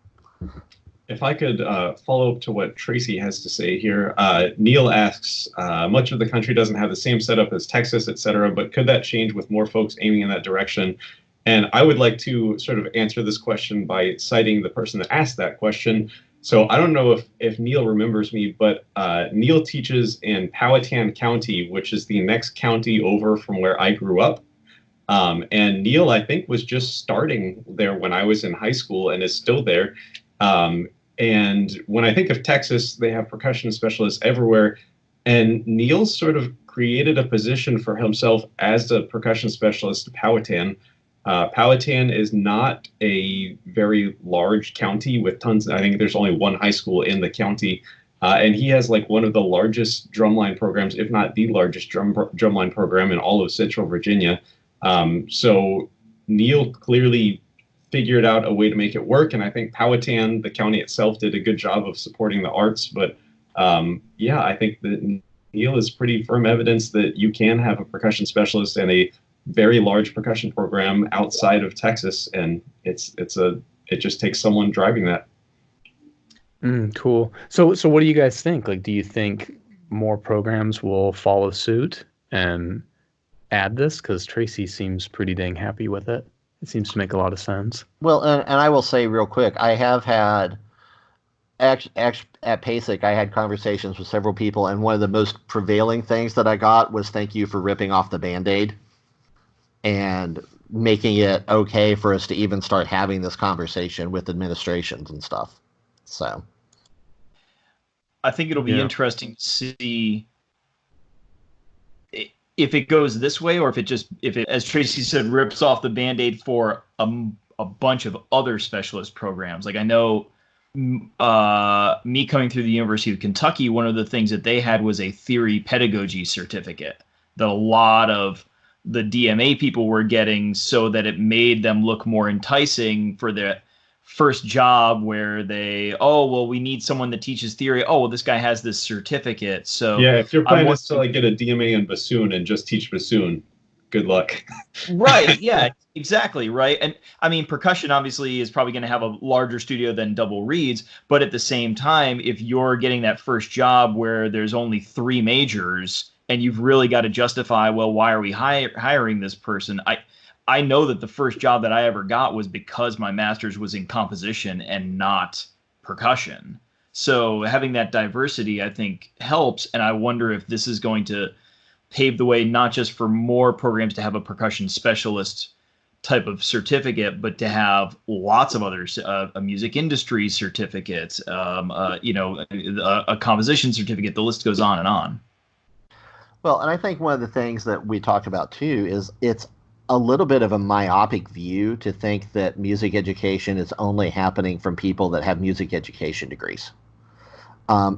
if I could follow up to what Tracy has to say here, Neil asks, much of the country doesn't have the same setup as Texas, et cetera, but could that change with more folks aiming in that direction? And I would like to sort of answer this question by citing the person that asked that question. So I don't know if Neil remembers me, but Neil teaches in Powhatan County, which is the next county over from where I grew up. And Neil, I think, was just starting there when I was in high school and is still there. And when I think of Texas, they have percussion specialists everywhere. And Neil sort of created a position for himself as a percussion specialist at Powhatan. Powhatan is not a very large county with tons. I think there's only one high school in the county. And he has like one of the largest drumline programs, if not the largest drumline program in all of Central Virginia. So Neil clearly figured out a way to make it work. And I think Powhatan, the county itself, did a good job of supporting the arts. But yeah, I think that Neil is pretty firm evidence that you can have a percussion specialist and a very large percussion program outside of Texas. And it just takes someone driving that. Cool. So what do you guys think? Like, do you think more programs will follow suit and add this? Because Tracy seems pretty dang happy with it. It seems to make a lot of sense. Well, and I will say real quick, I have had, at PASIC, I had conversations with several people, and one of the most prevailing things that I got was thank you for ripping off the Band-Aid and making it okay for us to even start having this conversation with administrations and stuff. So I think it'll be interesting to see if it goes this way, or if it, as Tracy said, rips off the Band-Aid for a bunch of other specialist programs. Like, I know me coming through the University of Kentucky, one of the things that they had was a theory pedagogy certificate that a lot of the DMA people were getting, so that it made them look more enticing for their first job, where we need someone that teaches theory. Oh, well, this guy has this certificate. So yeah, if your plan is to like get a DMA in bassoon and just teach bassoon, good luck. Right. Yeah, exactly. Right. And I mean, percussion obviously is probably going to have a larger studio than double reeds. But at the same time, if you're getting that first job where there's only 3 majors and you've really got to justify, well, why are we hiring this person? I know that the first job that I ever got was because my master's was in composition and not percussion. So having that diversity, I think, helps. And I wonder if this is going to pave the way not just for more programs to have a percussion specialist type of certificate, but to have lots of others, a music industry certificate, a composition certificate. The list goes on and on. Well, and I think one of the things that we talked about too is it's a little bit of a myopic view to think that music education is only happening from people that have music education degrees,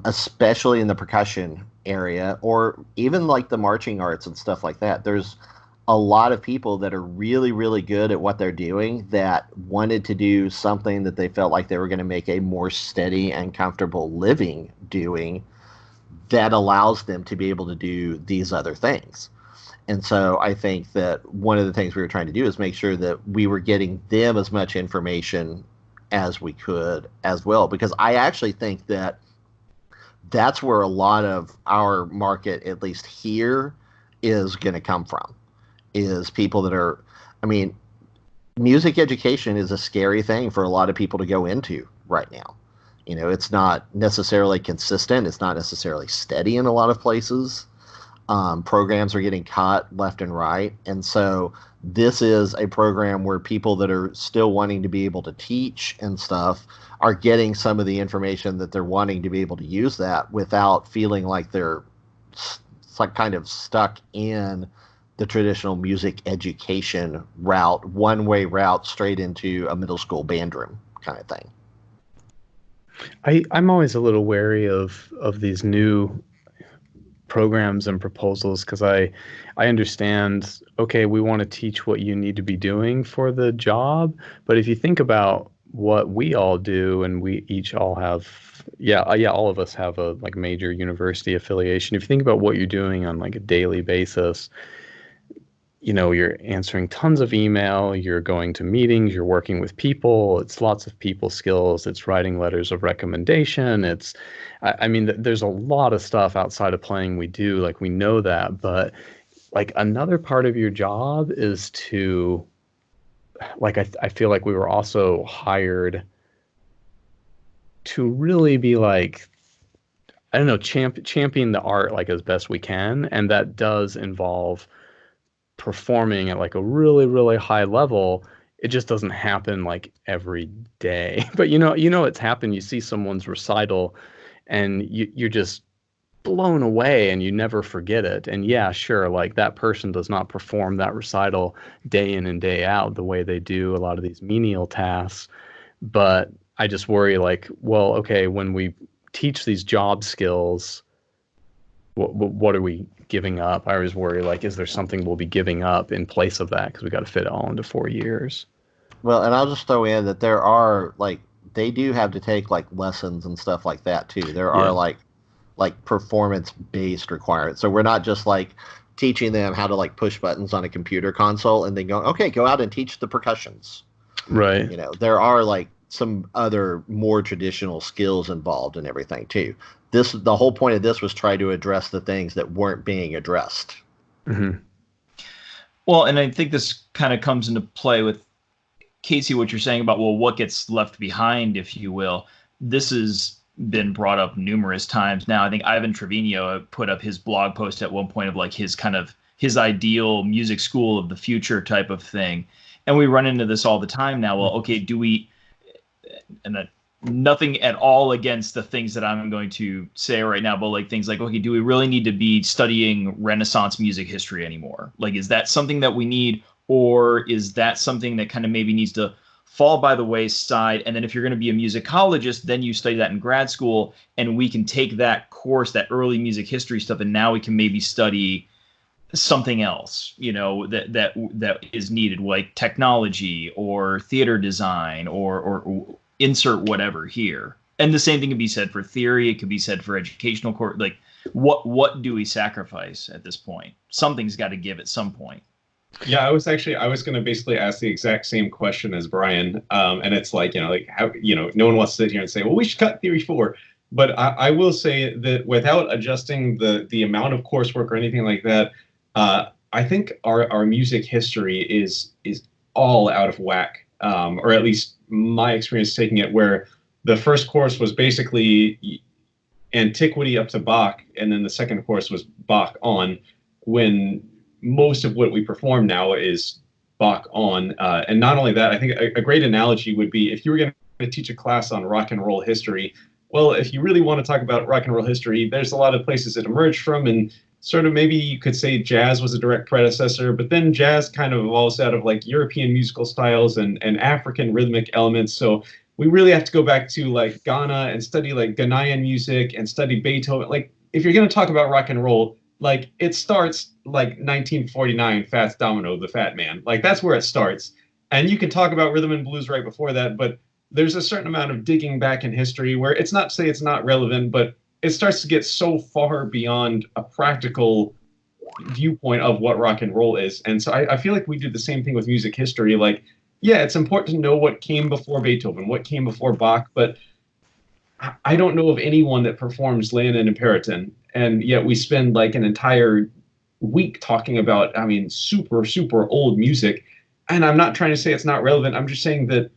especially in the percussion area, or even like the marching arts and stuff like that. There's a lot of people that are really, really good at what they're doing that wanted to do something that they felt like they were going to make a more steady and comfortable living doing, that allows them to be able to do these other things. And so I think that one of the things we were trying to do is make sure that we were getting them as much information as we could as well, because I actually think that that's where a lot of our market, at least here, is going to come from, is people that are, I mean, music education is a scary thing for a lot of people to go into right now. You know, it's not necessarily consistent. It's not necessarily steady in a lot of places. Programs are getting cut left and right. And so this is a program where people that are still wanting to be able to teach and stuff are getting some of the information that they're wanting to be able to use that without feeling like they're like kind of stuck in the traditional music education route, one-way route straight into a middle school band room kind of thing. I'm always a little wary of these new programs and proposals, because I understand, okay, we want to teach what you need to be doing for the job, but if you think about what we all do, and we each all have, all of us have a like major university affiliation. If you think about what you're doing on like a daily basis, you know, you're answering tons of email, you're going to meetings, you're working with people, it's lots of people skills, it's writing letters of recommendation, it's, I mean, there's a lot of stuff outside of playing we do, like we know that, but like another part of your job is to, like, I feel like we were also hired to really be like, I don't know, champion the art like as best we can, and that does involve performing at like a really, really high level, it just doesn't happen like every day. But it's happened. You see someone's recital and you're just blown away and you never forget it. And yeah, sure, like that person does not perform that recital day in and day out the way they do a lot of these menial tasks. But I just worry like, well, okay, when we teach these job skills, what are we giving up? I always worry like, is there something we'll be giving up in place of that? Because we got to fit it all into 4 years. Well, and I'll just throw in that there are like, they do have to take like lessons and stuff like that too. There are like performance-based requirements. So we're not just like teaching them how to like push buttons on a computer console and then go, okay, go out and teach the percussions. Right. There are like some other more traditional skills involved and everything too. The whole point of this was try to address the things that weren't being addressed. Mm-hmm. Well, and I think this kind of comes into play with Casey, what you're saying about, well, what gets left behind, if you will. This has been brought up numerous times now. I think Ivan Trevino put up his blog post at one point of like his ideal music school of the future type of thing. And we run into this all the time now. Well, okay, nothing at all against the things that I'm going to say right now, but like things like, okay, do we really need to be studying Renaissance music history anymore? Like, is that something that we need, or is that something that kind of maybe needs to fall by the wayside? And then if you're going to be a musicologist, then you study that in grad school, and we can take that course, that early music history stuff, and now we can maybe study something else, that is needed, like technology or theater design or insert whatever here. And the same thing can be said for theory. It could be said for educational course. Like, what do we sacrifice at this point? Something's got to give at some point. Yeah, I was going to basically ask the exact same question as Brian. And it's like, how, no one wants to sit here and say, well, we should cut theory 4. But I will say that without adjusting the amount of coursework or anything like that, I think our music history is all out of whack, or at least my experience taking it, where the first course was basically antiquity up to Bach, and then the second course was Bach on, when most of what we perform now is Bach on. And not only that, I think a great analogy would be if you were going to teach a class on rock and roll history. Well, if you really want to talk about rock and roll history, there's a lot of places it emerged from, and sort of maybe you could say jazz was a direct predecessor, but then jazz kind of evolves out of like European musical styles and African rhythmic elements. So we really have to go back to like Ghana and study like Ghanaian music and study Beethoven. Like, if you're going to talk about rock and roll, like it starts like 1949, Fats Domino, the Fat Man. Like, that's where it starts. And you can talk about rhythm and blues right before that, but there's a certain amount of digging back in history where it's not to say it's not relevant, but it starts to get so far beyond a practical viewpoint of what rock and roll is. And so I feel like we do the same thing with music history. Like, yeah, it's important to know what came before Beethoven, what came before Bach, but I don't know of anyone that performs Leonin and Periton. And yet we spend like an entire week talking about, super, super old music. And I'm not trying to say it's not relevant. I'm just saying that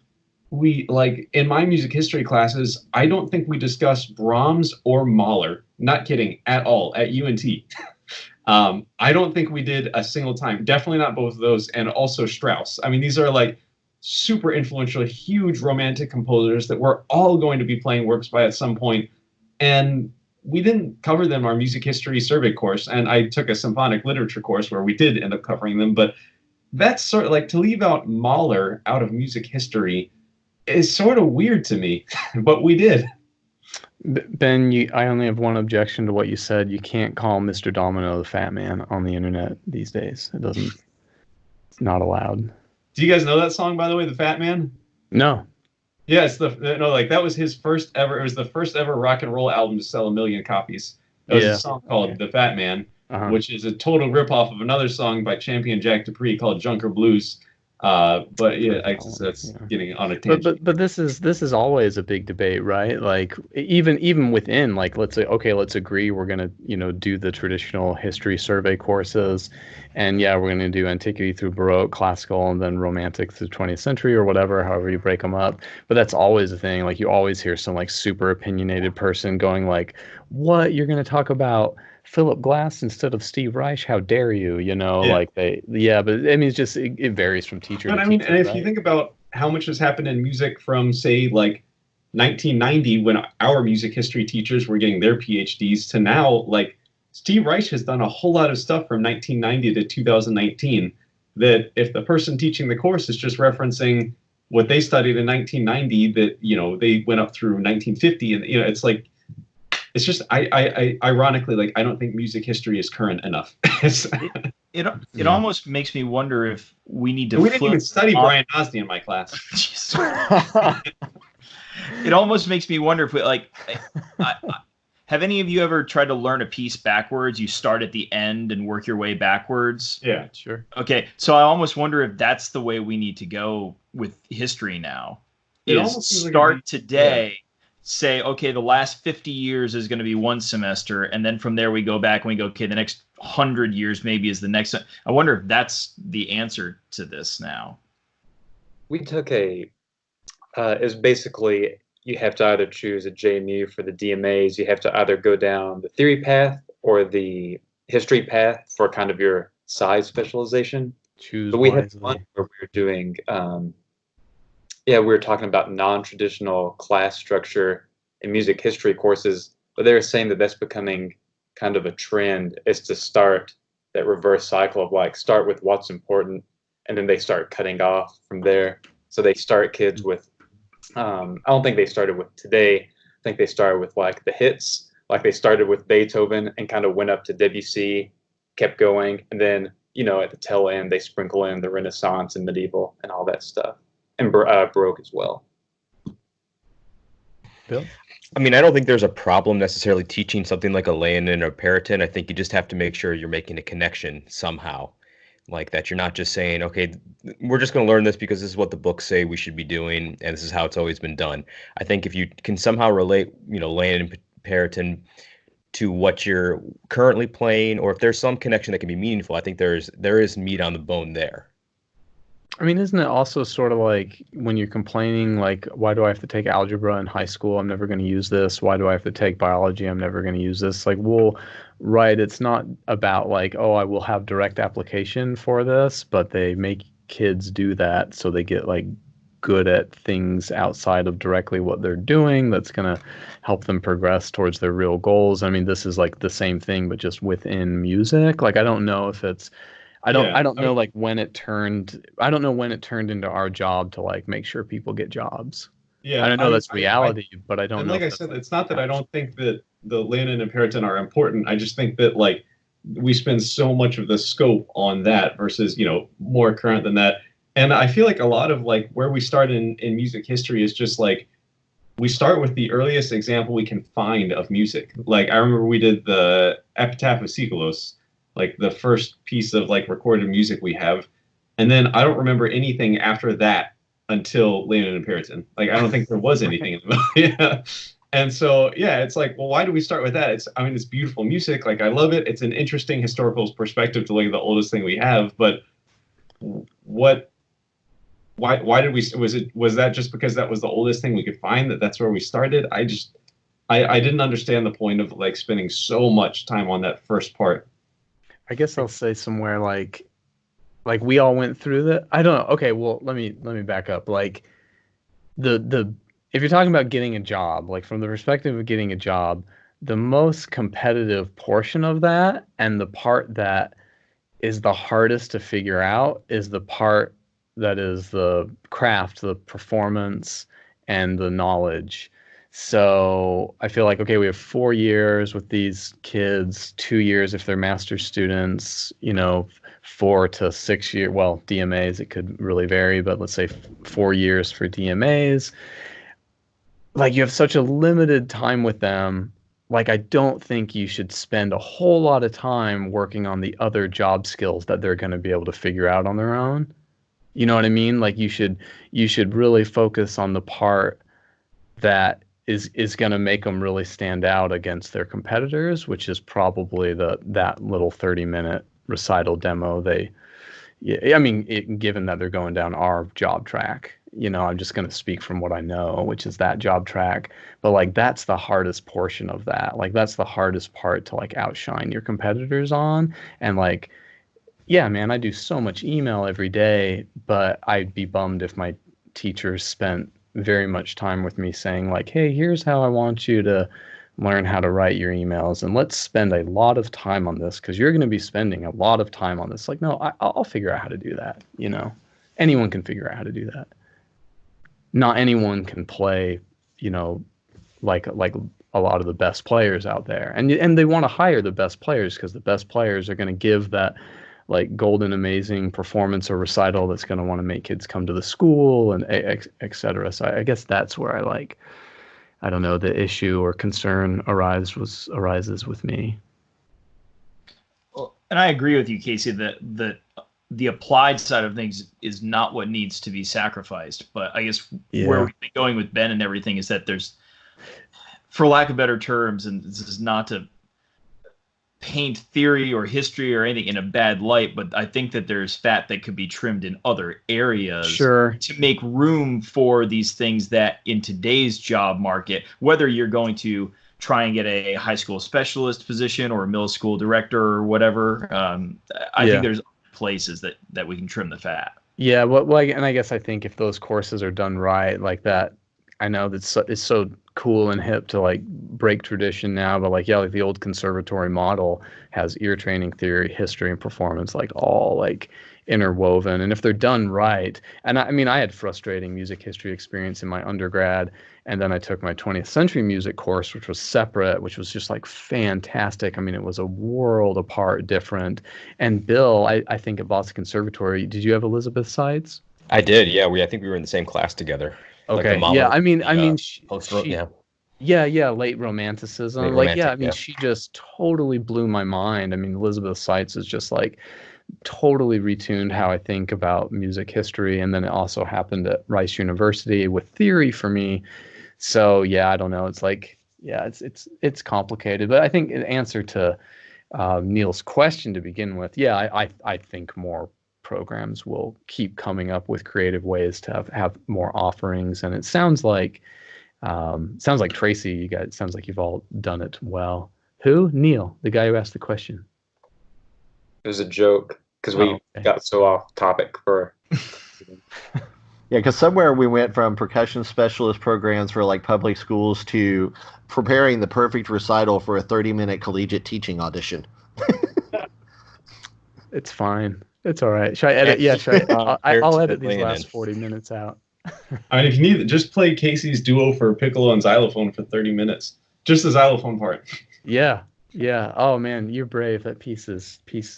we, like, in my music history classes, I don't think we discuss Brahms or Mahler. Not kidding, at all, at UNT. I don't think we did a single time. Definitely not both of those, and also Strauss. These are like super influential, huge romantic composers that we're all going to be playing works by at some point. And we didn't cover them in our music history survey course. And I took a symphonic literature course where we did end up covering them. But that's sort of like, to leave out Mahler out of music history is sort of weird to me, but we did. Ben, I only have one objection to what you said. You can't call Mr. Domino the Fat Man on the internet these days. It's not allowed. Do you guys know that song, by the way, The Fat Man? No. Yeah, that was his first ever. It was the first ever rock and roll album to sell 1 million copies. It was a song called The Fat Man, which is a total ripoff of another song by Champion Jack Dupree called Junker Blues. But yeah, that's getting on a tangent. But this is always a big debate, right? Like even within, like, let's say, okay, let's agree we're gonna do the traditional history survey courses, and we're gonna do antiquity through Baroque, classical, and then romantic through 20th century or whatever, however you break them up. But that's always a thing. Like, you always hear some like super opinionated person going like, "What, you're gonna talk about Philip Glass instead of Steve Reich. How dare you? You know, Yeah. like but I mean, it's just it varies from teacher But to I mean, teacher, and if right? you think about how much has happened in music from, say, like 1990, when our music history teachers were getting their PhDs, to now, like Steve Reich has done a whole lot of stuff from 1990 to 2019 that if the person teaching the course is just referencing what they studied in 1990, that, you know, they went up through 1950, and, you know, it's like, it's just, I ironically, like, I don't think music history is current enough. It almost makes me wonder if we need to We didn't even study Brian Nozny in my class. It almost makes me wonder if we, like, have any of you ever tried to learn a piece backwards? You start at the end and work your way backwards. Yeah, sure. Okay, so I almost wonder if that's the way we need to go with history now. It Is almost seems like start today, say, okay, the last 50 years is going to be one semester, and then from there we go back and we go, okay, the next 100 years maybe is the next. I wonder if that's the answer to this now. We took it's basically, you have to either choose a JMU for the DMAs. You have to either go down the theory path or the history path for kind of your side specialization. Choose But we had wisely. one where we were doing, we were talking about non-traditional class structure in music history courses, but they were saying that that's becoming kind of a trend, is to start that reverse cycle of like start with what's important, and then they start cutting off from there. So they start kids with, I don't think they started with today. I think they started with like the hits, like they started with Beethoven and kind of went up to Debussy, kept going, and then, you know, at the tail end they sprinkle in the Renaissance and medieval and all that stuff, and Baroque as well. Bill? I mean, I don't think there's a problem necessarily teaching something like a Leonin or Peretin. I think you just have to make sure you're making a connection somehow. Like that you're not just saying, okay, we're just going to learn this because this is what the books say we should be doing, and this is how it's always been done. I think if you can somehow relate, you know, Leonin and Peretin to what you're currently playing, or if there's some connection that can be meaningful, I think there is meat on the bone there. I mean, isn't it also sort of like when you're complaining, like, why do I have to take algebra in high school? I'm never going to use this. Why do I have to take biology? I'm never going to use this. Like, well, right, it's not about like, oh, I will have direct application for this, but they make kids do that so they get like good at things outside of directly what they're doing that's going to help them progress towards their real goals. I mean, this is like the same thing, but just within music. Like, I don't know if it's, I don't know like when it turned into our job to like make sure people get jobs. Yeah, I don't know that's reality, but I don't and know. like I said, it's not that I don't think that the Leonin and Peretin are important. I just think that like we spend so much of the scope on that versus, you know, more current than that. And I feel like a lot of like where we start in music history is just like we start with the earliest example we can find of music. Like I remember we did the Epitaph of Psycholos, like the first piece of like recorded music we have. And then I don't remember anything after that until Leonin and Peretin. Like, I don't think there was anything in the movie. Yeah. And so, yeah, it's like, well, why do we start with that? It's beautiful music. Like, I love it. It's an interesting historical perspective to look at the oldest thing we have. But why did we, was that just because that was the oldest thing we could find, that's where we started? I didn't understand the point of like spending so much time on that first part. I guess I'll say somewhere like we all went through that. I don't know. Okay, well, let me back up. Like the if you're talking about getting a job, like from the perspective of getting a job, the most competitive portion of that and the part that is the hardest to figure out is the part that is the craft, the performance, and the knowledge. So I feel like, okay, we have 4 years with these kids, 2 years if they're master's students, you know, 4 to 6 year, well, DMAs, it could really vary, but let's say 4 years for DMAs. Like you have such a limited time with them. Like, I don't think you should spend a whole lot of time working on the other job skills that they're going to be able to figure out on their own. You know what I mean? Like you should really focus on the part that is going to make them really stand out against their competitors, which is probably that little 30-minute recital demo. Given that they're going down our job track, I'm just going to speak from what I know, which is that job track. But like, that's the hardest portion of that. Like, that's the hardest part to like outshine your competitors on. And like, yeah, man, I do so much email every day, but I'd be bummed if my teachers spent very much time with me saying like, hey, here's how I want you to learn how to write your emails, and let's spend a lot of time on this because you're going to be spending a lot of time on this. Like, no, I'll figure out how to do that. Anyone can figure out how to do that. Not anyone can play, like a lot of the best players out there, and they want to hire the best players because the best players are going to give that like golden amazing performance or recital that's going to want to make kids come to the school and et cetera. So I guess that's where I don't know, the issue or concern arises with me. Well, and I agree with you, Casey, that the applied side of things is not what needs to be sacrificed. But I guess where we've been going with Ben and everything is that there's, for lack of better terms, and this is not to paint theory or history or anything in a bad light, but I think that there's fat that could be trimmed in other areas to make room for these things that in today's job market, whether you're going to try and get a high school specialist position or a middle school director or whatever, I think there's places that we can trim the fat. Yeah, well, and I guess I think if those courses are done right, like that, I know that it's so cool and hip to like break tradition now, but like the old conservatory model has ear training theory, history, and performance like all like interwoven. And if they're done right, and I mean I had frustrating music history experience in my undergrad, and then I took my 20th century music course, which was separate, which was just like fantastic. I mean, it was a world apart different. And Bill, I think at Boston Conservatory, did you have Elizabeth Sides? I did, yeah. I think we were in the same class together. Okay. Like yeah. I mean, late romanticism. Romantic, she just totally blew my mind. I mean, Elizabeth Sites is just like totally retuned how I think about music history. And then it also happened at Rice University with theory for me. So yeah, I don't know. It's like, yeah, it's complicated, but I think in answer to Neil's question to begin with, yeah, I think more programs will keep coming up with creative ways to have more offerings. And it sounds like Tracy, you guys, sounds like you've all done it well. Who? Neil, the guy who asked the question. It was a joke because we got so off topic for. Yeah, because somewhere we went from percussion specialist programs for like public schools to preparing the perfect recital for a 30-minute collegiate teaching audition. It's fine. It's all right. Should I edit? Yeah, should I? I'll edit these last 40 minutes out. I mean, if you need, just play Casey's duo for piccolo and xylophone for 30 minutes. Just the xylophone part. Yeah. Oh man, you're brave. That piece.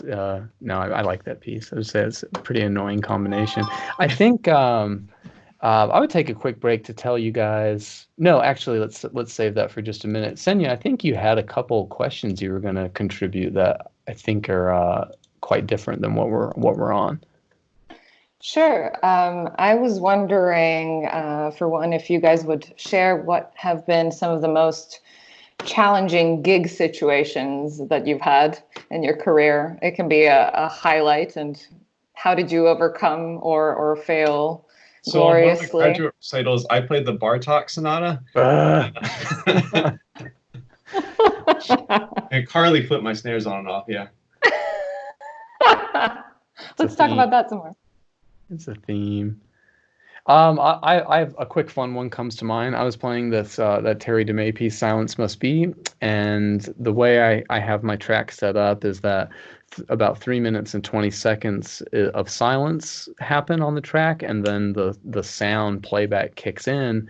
No, I like that piece. I would say it's a pretty annoying combination. I think I would take a quick break to tell you guys. No, actually, let's save that for just a minute. Ksenija, I think you had a couple questions you were going to contribute that I think are quite different than what we're on. Sure. I was wondering, for one, if you guys would share what have been some of the most challenging gig situations that you've had in your career. It can be a highlight, and how did you overcome or fail gloriously? So on one of the graduate recitals, I played the Bartók Sonata. And Carly flipped my snares on and off, yeah. Let's talk about that some more. It's a theme. I have a quick fun one comes to mind. I was playing this that Terry DeMay piece, Silence Must Be, and the way I have my track set up is that about 3 minutes and 20 seconds of silence happen on the track, and then the sound playback kicks in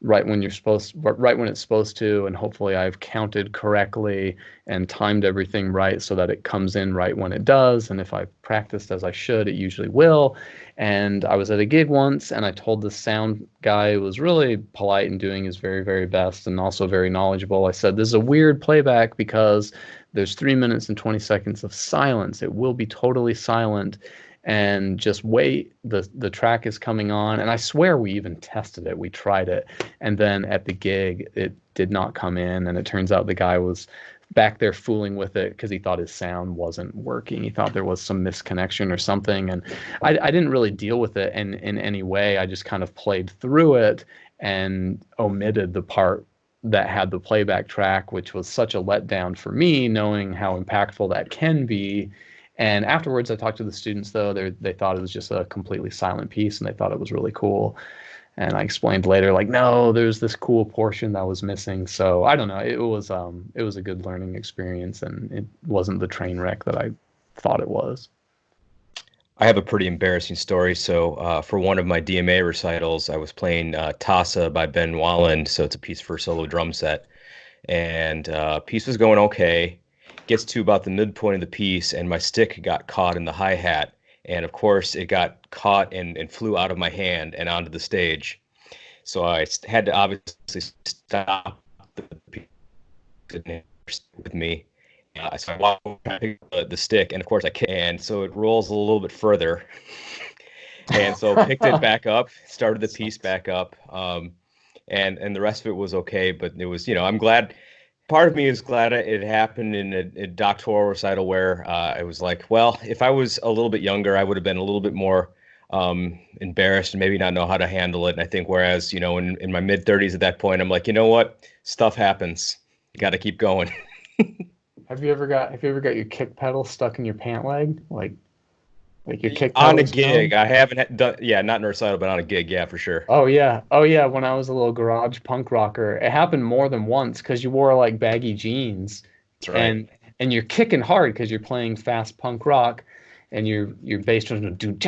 right when it's supposed to, and hopefully I've counted correctly and timed everything right so that it comes in right when it does. And if I've practiced as I should, it usually will. And I was at a gig once, and I told the sound guy, who was really polite and doing his very, very best and also very knowledgeable. I said, this is a weird playback because there's 3 minutes and 20 seconds of silence. It will be totally silent. And just wait, the track is coming on. And I swear we even tested it. We tried it. And then at the gig, it did not come in. And it turns out the guy was back there fooling with it because he thought his sound wasn't working. He thought there was some misconnection or something. And I didn't really deal with it in any way. I just kind of played through it and omitted the part that had the playback track, which was such a letdown for me, knowing how impactful that can be. And afterwards, I talked to the students, though. They thought it was just a completely silent piece, and they thought it was really cool. And I explained later, like, no, there's this cool portion that was missing. So I don't know. It was a good learning experience, and it wasn't the train wreck that I thought it was. I have a pretty embarrassing story. So for one of my DMA recitals, I was playing Tassa by Ben Walland. So it's a piece for a solo drum set. And piece was going okay. Gets to about the midpoint of the piece, and my stick got caught in the hi-hat. And of course, it got caught and flew out of my hand and onto the stage. So I had to obviously stop the piece with me. So I walked over the stick, and of course I can. And so it rolls a little bit further. And so picked it back up, started the piece back up. And the rest of it was okay. But it was, I'm glad. Part of me is glad it happened in a doctoral recital where I was like, well, if I was a little bit younger, I would have been a little bit more embarrassed and maybe not know how to handle it. And I think whereas, in my mid-30s at that point, I'm like, you know what? Stuff happens. You got to keep going. Have you ever got your kick pedal stuck in your pant leg? Like your kick on a pedal gig? I haven't done, not in a recital, but on a gig, yeah, for sure. Oh yeah. When I was a little garage punk rocker, it happened more than once because you wore like baggy jeans. That's right. And you're kicking hard because you're playing fast punk rock, and your bass drum and it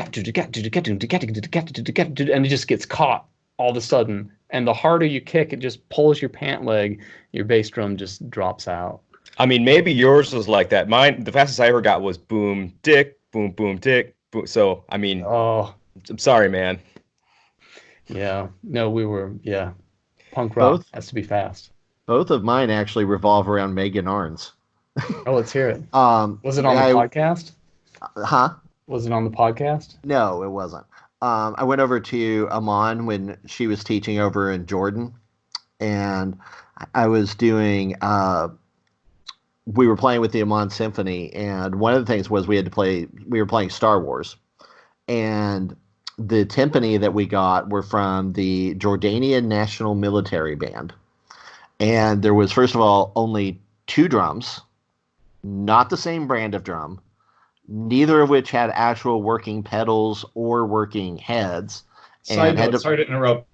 just gets caught all of a sudden. And the harder you kick, it just pulls your pant leg. Your bass drum just drops out. I mean, maybe yours was like that. Mine, the fastest I ever got was boom, dick, boom, boom, dick. Boom. So, I mean, I'm sorry, man. Yeah. No, punk rock has to be fast. Both of mine actually revolve around Megan Arns. Oh, let's hear it. Was it on the podcast? Huh? Was it on the podcast? No, it wasn't. I went over to Amon when she was teaching over in Jordan, and I was doing we were playing with the Amon Symphony, and one of the things was we were playing Star Wars, and the timpani that we got were from the Jordanian National Military Band. And there was, first of all, only 2 drums, not the same brand of drum, neither of which had actual working pedals or working heads. Side note, sorry to interrupt.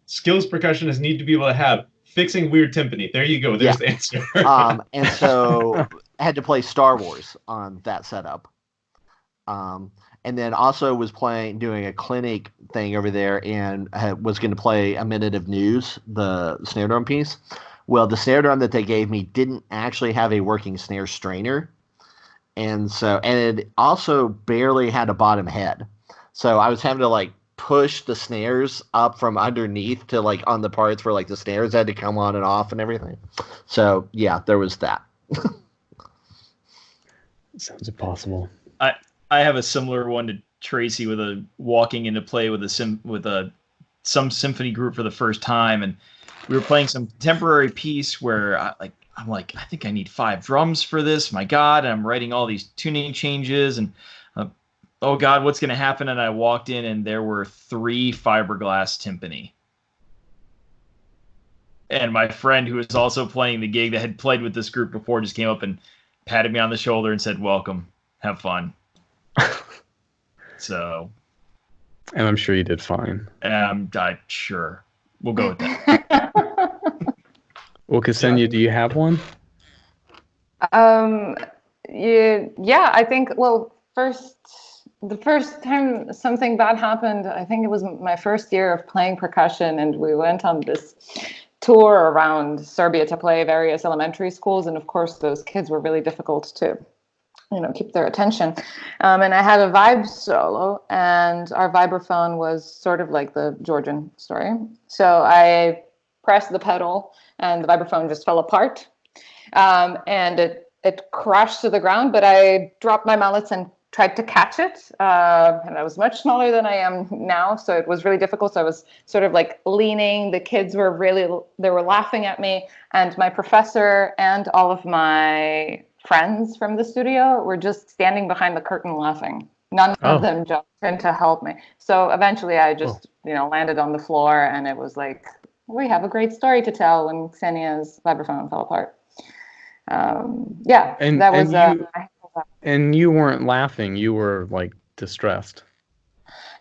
Skills percussionists need to be able to have fixing weird timpani. There you go. There's the answer. And so I had to play Star Wars on that setup. And then also was doing a clinic thing over there, and was going to play A Minute of News, the snare drum piece. Well, the snare drum that they gave me didn't actually have a working snare strainer. And it also barely had a bottom head. So I was having to push the snares up from underneath to on the parts where the snares had to come on and off and everything. So yeah, there was that. Sounds impossible. I have a similar one to Tracy with walking into play with some symphony group for the first time, and we were playing some contemporary piece where I'm like, I think I need 5 drums for this. My God, and I'm writing all these tuning changes, and oh God, what's going to happen? And I walked in, and there were 3 fiberglass timpani. And my friend, who was also playing the gig that had played with this group before, just came up and patted me on the shoulder and said, "Welcome, have fun." So, and I'm sure you did fine. Sure, we'll go with that. Well, Ksenija, do you have one? Yeah, I think. Well, the first time something bad happened, I think it was my first year of playing percussion, and we went on this tour around Serbia to play various elementary schools, and of course, those kids were really difficult to keep their attention. And I had a vibe solo, and our vibraphone was sort of like the Georgian story. So I pressed the pedal, and the vibraphone just fell apart. And it crashed to the ground, but I dropped my mallets and tried to catch it, and I was much smaller than I am now, so it was really difficult. So I was sort of like leaning. The kids were they were laughing at me, and my professor and all of my friends from the studio were just standing behind the curtain laughing. None of them jumped in to help me. So eventually I just, landed on the floor, and it was like, we have a great story to tell when Ksenia's vibraphone fell apart. And you weren't laughing. You were like distressed.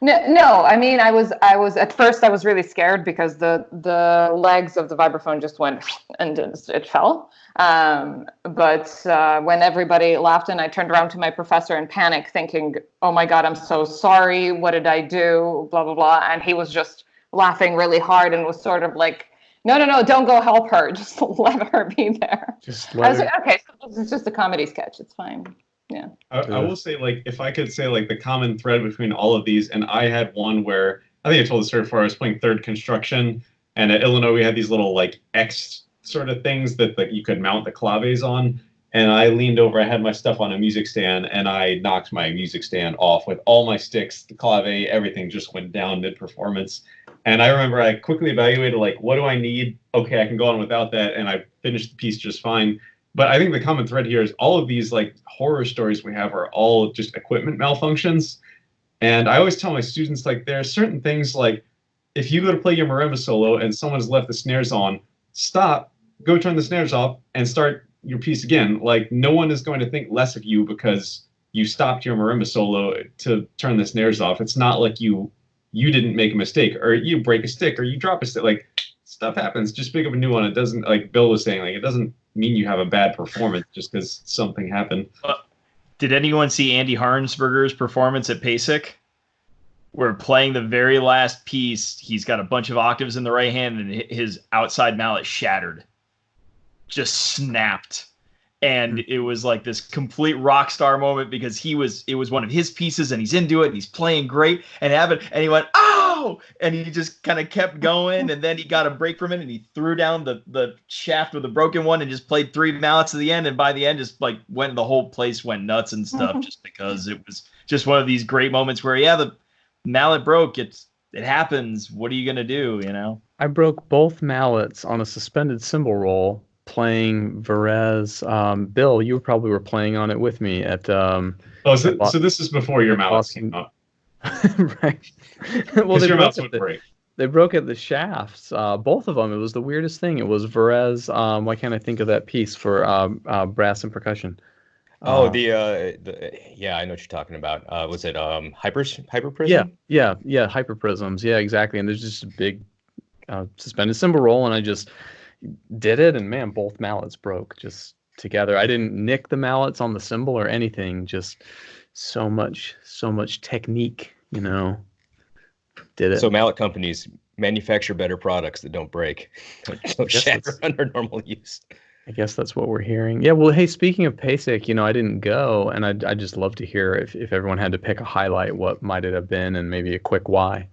No. I mean, I was at first I was really scared because the legs of the vibraphone just went and it fell. But when everybody laughed and I turned around to my professor in panic, thinking, "Oh my God, I'm so sorry. What did I do?" Blah blah blah. And he was just laughing really hard and was sort of like, No, don't go help her. Just let her be there. I was like, okay, so this is just a comedy sketch. It's fine. Yeah. I will say, like, if I could say, like, the common thread between all of these, and I had one where, I think I told the story before, I was playing third construction, and at Illinois we had these little, like, X sort of things that you could mount the claves on, and I leaned over, I had my stuff on a music stand, and I knocked my music stand off with all my sticks, the clave, everything just went down mid-performance. And I remember I quickly evaluated, like, what do I need? Okay, I can go on without that. And I finished the piece just fine. But I think the common thread here is all of these, like, horror stories we have are all just equipment malfunctions. And I always tell my students, like, there are certain things, like, if you go to play your marimba solo and someone's left the snares on, stop, go turn the snares off, and start your piece again. Like, no one is going to think less of you because you stopped your marimba solo to turn the snares off. It's not like you didn't make a mistake, or you break a stick, or you drop a stick. Like, stuff happens. Just pick up a new one. It doesn't, like Bill was saying, like, it doesn't mean you have a bad performance just because something happened. Did anyone see Andy Harnsberger's performance at PASIC? We're playing the very last piece. He's got a bunch of octaves in the right hand, and his outside mallet shattered. Just snapped. And it was like this complete rock star moment because it was one of his pieces and he's into it and he's playing great and he went, "Oh!" And he just kind of kept going, and then he got a break from it and he threw down the shaft with a broken one and just played 3 mallets to the end, and by the end just like the whole place went nuts and stuff just because it was just one of these great moments where the mallet broke. It happens. What are you gonna do, I broke both mallets on a suspended cymbal roll playing Varese. Bill, you probably were playing on it with me at so this is before your mallets came up. Right. Well, your mallets would break. They broke at the shafts, both of them. It was the weirdest thing. It was Varese. Why can't I think of that piece for brass and percussion? I know what you're talking about. Was it hyperprism? Yeah, hyperprisms. Yeah, exactly. And there's just a big suspended cymbal roll, and I just did it, and man, both mallets broke just together. I didn't nick the mallets on the cymbal or anything. Just so much technique, did it. So mallet companies manufacture better products that don't break, don't shatter under normal use. I guess that's what we're hearing. Yeah. Well, hey, speaking of PASIC, I didn't go, and I'd just love to hear if everyone had to pick a highlight, what might it have been, and maybe a quick why.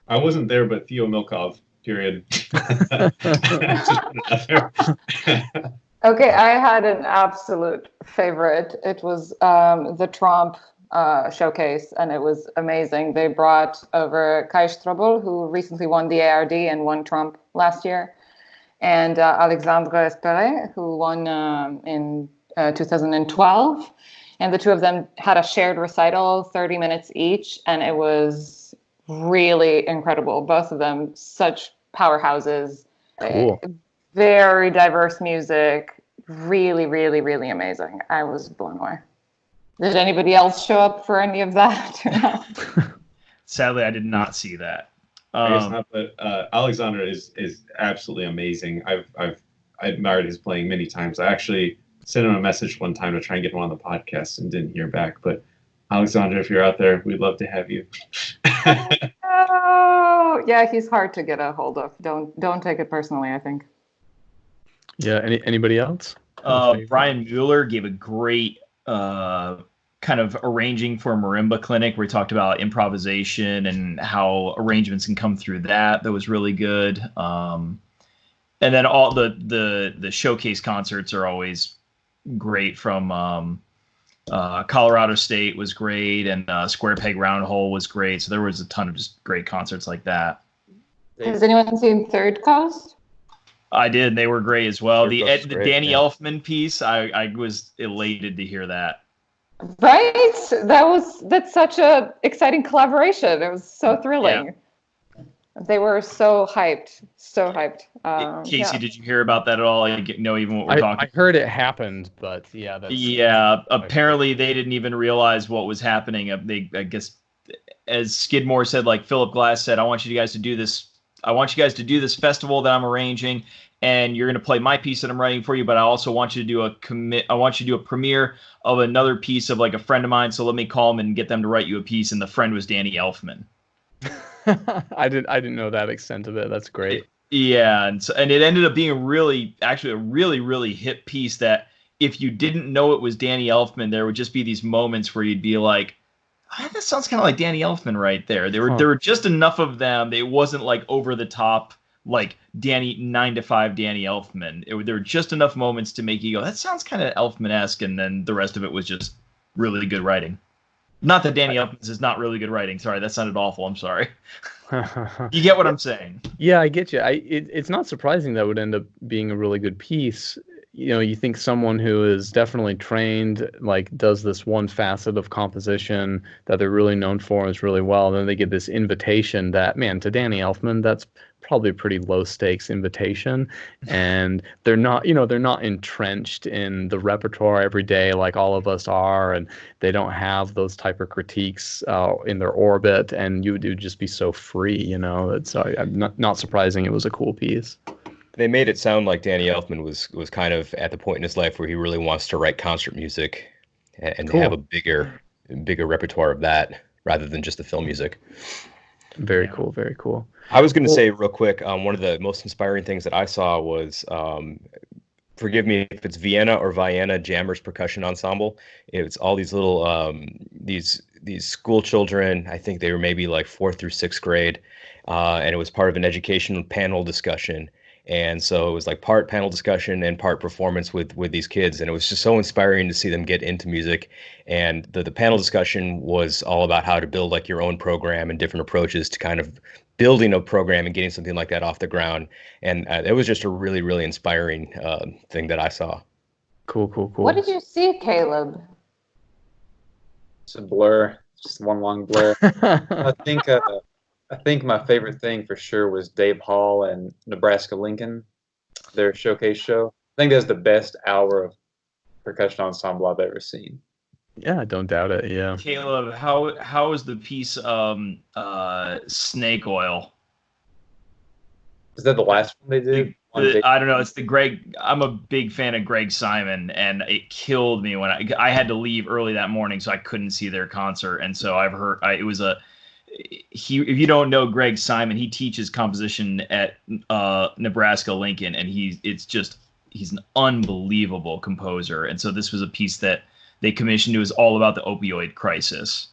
I wasn't there, but Theo Milkov. Period. Okay, I had an absolute favorite. It was the Trump showcase, and it was amazing. They brought over Kai Strobel, who recently won the ARD and won Trump last year, and Alexandre Esperet, who won in 2012. And the two of them had a shared recital, 30 minutes each, and it was really incredible. Both of them such powerhouses. Cool. Very diverse music. Really, really, really amazing. I was blown away. Did anybody else show up for any of that or not? Sadly, I did not see that. I guess not, but Alexander is absolutely amazing. I admired his playing many times. I actually sent him a message one time to try and get him on the podcast and didn't hear back, but Alexander, if you're out there, we'd love to have you. Oh, yeah, he's hard to get a hold of. Don't take it personally, I think. Yeah, anybody else? Brian Mueller gave a great kind of arranging for a marimba clinic where he talked about improvisation and how arrangements can come through that. That was really good. And then all the showcase concerts are always great from Colorado State was great, and Square Peg Round Hole was great. So there was a ton of just great concerts like that. Has anyone seen Third Coast? I did. They were great as well. Third The Coast is the great, Danny yeah. Elfman piece, I was elated to hear that. Right? That's such a exciting collaboration. It was so thrilling. They were so hyped. Casey, Yeah. did you hear about that at all? I know even what we're talking. I heard it happened, but yeah, that's Apparently they didn't even realize what was happening. I guess, as Skidmore said, like Philip Glass said, I want you guys to do this. I want you guys to do this festival that I'm arranging, and you're going to play my piece that I'm writing for you. But I also want you to do I want you to do a premiere of another piece of like a friend of mine. So let me call them and get them to write you a piece. And the friend was Danny Elfman. I didn't know that extent of it. That's great. Yeah, and it ended up being a really hip piece that if you didn't know it was Danny Elfman, there would just be these moments where you'd be like, that sounds kind of like Danny Elfman right there. There were just enough of them. It wasn't like over the top like 9 to 5 Danny Elfman. There were just enough moments to make you go, that sounds kind of Elfman-esque, and then the rest of it was just really good writing. Not that Danny Elfman's is not really good writing. Sorry, that sounded awful. I'm sorry. You get what I'm saying? Yeah, I get you. It's not surprising that would end up being a really good piece. You know, you think someone who is definitely trained, like does this one facet of composition that they're really known for, is really well. And then they get this invitation that, man, to Danny Elfman, that's probably a pretty low stakes invitation. And they're not entrenched in the repertoire every day like all of us are. And they don't have those type of critiques in their orbit. And you would just be so free, you know. It's not surprising it was a cool piece. They made it sound like Danny Elfman was kind of at the point in his life where he really wants to write concert music and Cool. have a bigger repertoire of that rather than just the film music. Very cool. Very cool. I was going to say real quick, one of the most inspiring things that I saw was, forgive me if it's Vienna or Vienna Jammers Percussion Ensemble. It's all these little these school children. I think they were maybe like 4th through 6th grade, and it was part of an educational panel discussion. And so it was like part panel discussion and part performance with these kids. And it was just so inspiring to see them get into music. And the panel discussion was all about how to build like your own program and different approaches to kind of building a program and getting something like that off the ground. And it was just a really, really inspiring thing that I saw. Cool. What did you see, Caleb? It's a blur, just one long blur. I think my favorite thing for sure was Dave Hall and Nebraska Lincoln, their showcase show. I think that's the best hour of percussion ensemble I've ever seen. Yeah, don't doubt it. Yeah. Caleb, how is the piece Snake Oil? Is that the last one they did? I don't know. It's the Greg. I'm a big fan of Greg Simon, and it killed me when I had to leave early that morning, so I couldn't see their concert. And so I've heard it was if you don't know Greg Simon, he teaches composition at Nebraska Lincoln, and he's an unbelievable composer. And so this was a piece that they commissioned. It was all about the opioid crisis.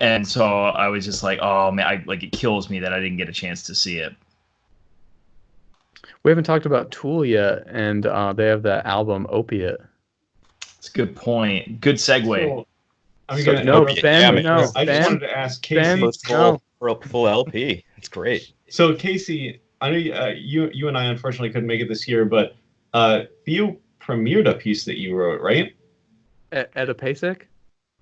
And so I was just like, oh man, it kills me that I didn't get a chance to see it. We haven't talked about Tool yet, and they have that album Opiate. It's a good point. Good segue. I just wanted to ask Casey. Full LP. It's great. So Casey, I know you and I unfortunately couldn't make it this year, but Theo premiered a piece that you wrote, right? At a PASIC?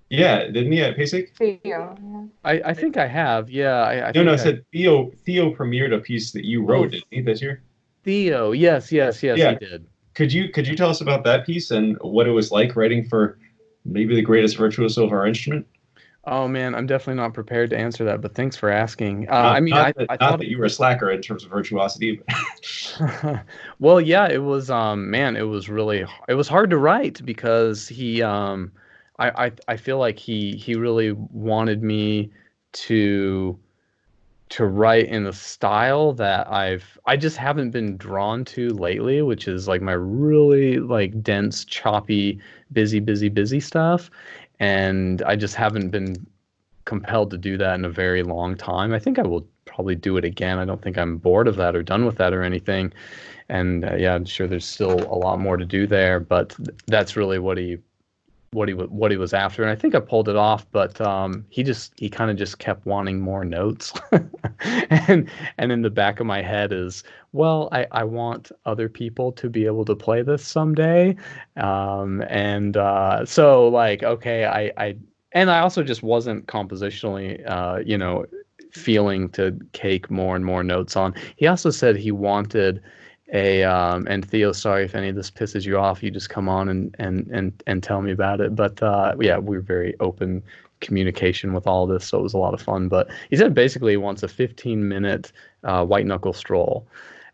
Yeah, didn't he at PASIC? Theo. I think I have. Yeah. I said Theo premiered a piece that you wrote, didn't he, this year? Theo, yes, he did. Could you tell us about that piece and what it was like writing for maybe the greatest virtuoso of our instrument? Oh man, I'm definitely not prepared to answer that, but thanks for asking. I thought that you were a slacker in terms of virtuosity. Well, yeah, it was. Man, it was hard to write because he. I feel like he really wanted me to write in a style that I just haven't been drawn to lately, which is like my really like dense, choppy, busy stuff. And I just haven't been compelled to do that in a very long time. I think I will probably do it again. I don't think I'm bored of that or done with that or anything. And yeah, I'm sure there's still a lot more to do there, but that's really what he what he was after, and I think I pulled it off, but he kind of just kept wanting more notes, and in the back of my head is, well, I want other people to be able to play this someday, and so like, okay, I also just wasn't compositionally feeling to cake more and more notes on. He also said he wanted and Theo, sorry if any of this pisses you off, you just come on and tell me about it. But yeah, we're very open communication with all this, so it was a lot of fun. But he said basically he wants a 15-minute white knuckle stroll.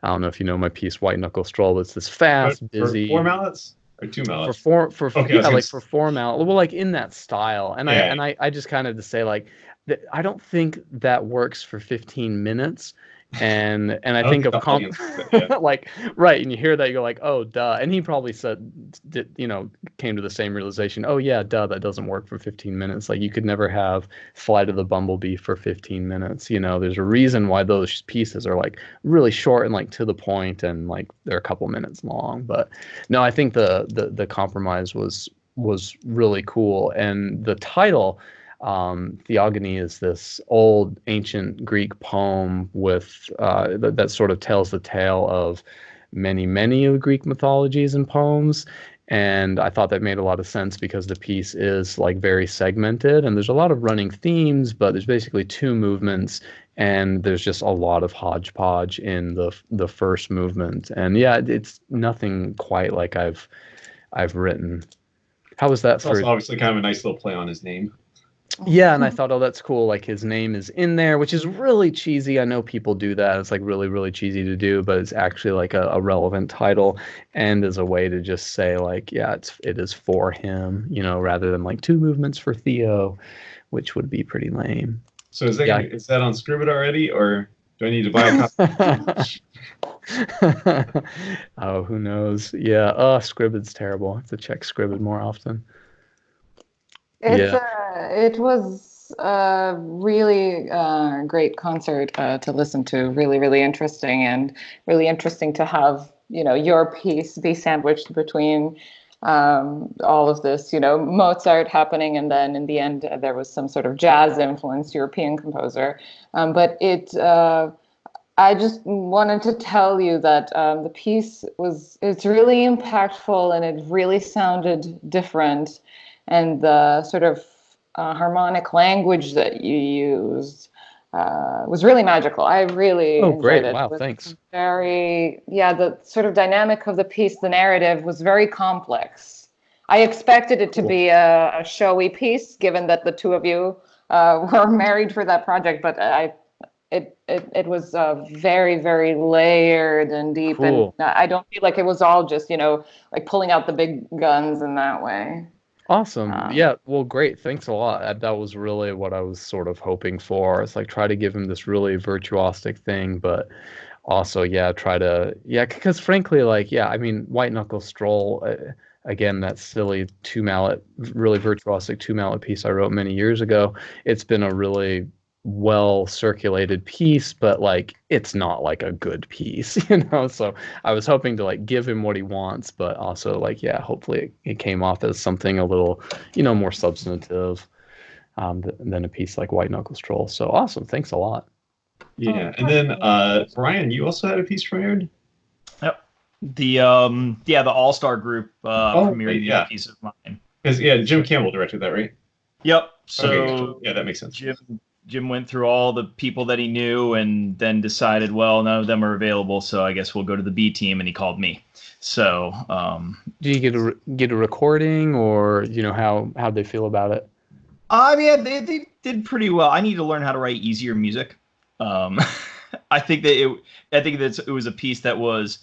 I don't know if you know my piece, White Knuckle Stroll, but it's this fast, busy. For 4 mallets or 2 mallets? For Okay, for 4 mallets. Well, like in that style. And I just kind of to say like, I don't think that works for 15 minutes. And I think of like, right, and you hear that, you go like, oh duh, and he probably came to the same realization, oh yeah, duh, that doesn't work for 15 minutes. Like, you could never have Flight of the Bumblebee for 15 minutes. There's a reason why those pieces are like really short and like to the point, and like they're a couple minutes long. But no, I think the compromise was really cool. And the title, Theogony, is this old ancient Greek poem with that sort of tells the tale of many of Greek mythologies and poems. And I thought that made a lot of sense because the piece is like very segmented, and there's a lot of running themes, but there's basically 2 movements, and there's just a lot of hodgepodge in the first movement. And yeah, it's nothing quite like I've written. How was that? It's also obviously kind of a nice little play on his name. Yeah, and I thought, oh, that's cool. Like, his name is in there, which is really cheesy. I know people do that. It's like really, really cheesy to do, but it's actually like a relevant title, and as a way to just say like, yeah, it is for him, rather than like 2 movements for Theo, which would be pretty lame. So is that on Scribd already, or do I need to buy a copy? Oh, who knows? Yeah, Scribd's terrible. I have to check Scribd more often. It was a really great concert to listen to. Really, really interesting, and really interesting to have your piece be sandwiched between all of this, Mozart happening, and then in the end there was some sort of jazz influenced European composer. But I just wanted to tell you that the piece it's really impactful, and it really sounded different. And the sort of harmonic language that you used was really magical. I really enjoyed it. Wow, thanks. The sort of dynamic of the piece, the narrative was very complex. I expected it to be a showy piece, given that the 2 of you were married for that project, but it was very, very layered and deep. Cool. And I don't feel like it was all just, like pulling out the big guns in that way. Awesome. Yeah, well, great. Thanks a lot. That was really what I was sort of hoping for. It's like, try to give him this really virtuosic thing, but also, because frankly, like, I mean, White Knuckle Stroll, again, that silly 2-mallet, really virtuosic 2-mallet piece I wrote many years ago. It's been a really well circulated piece, but like, it's not like a good piece, so I was hoping to like give him what he wants, but also like, hopefully it came off as something a little more substantive than a piece like White Knuckle Stroll. So awesome, thanks a lot. And then Brian, you also had a piece premiered? Yep. The All-Star Group premiered a piece of mine, because Jim Campbell directed that, right? Yep. So that makes sense. Jim went through all the people that he knew, and then decided, well, none of them are available, so I guess we'll go to the B team, and he called me. So, do you get a recording, or how'd they feel about it? They did pretty well. I need to learn how to write easier music. I think that it was a piece that was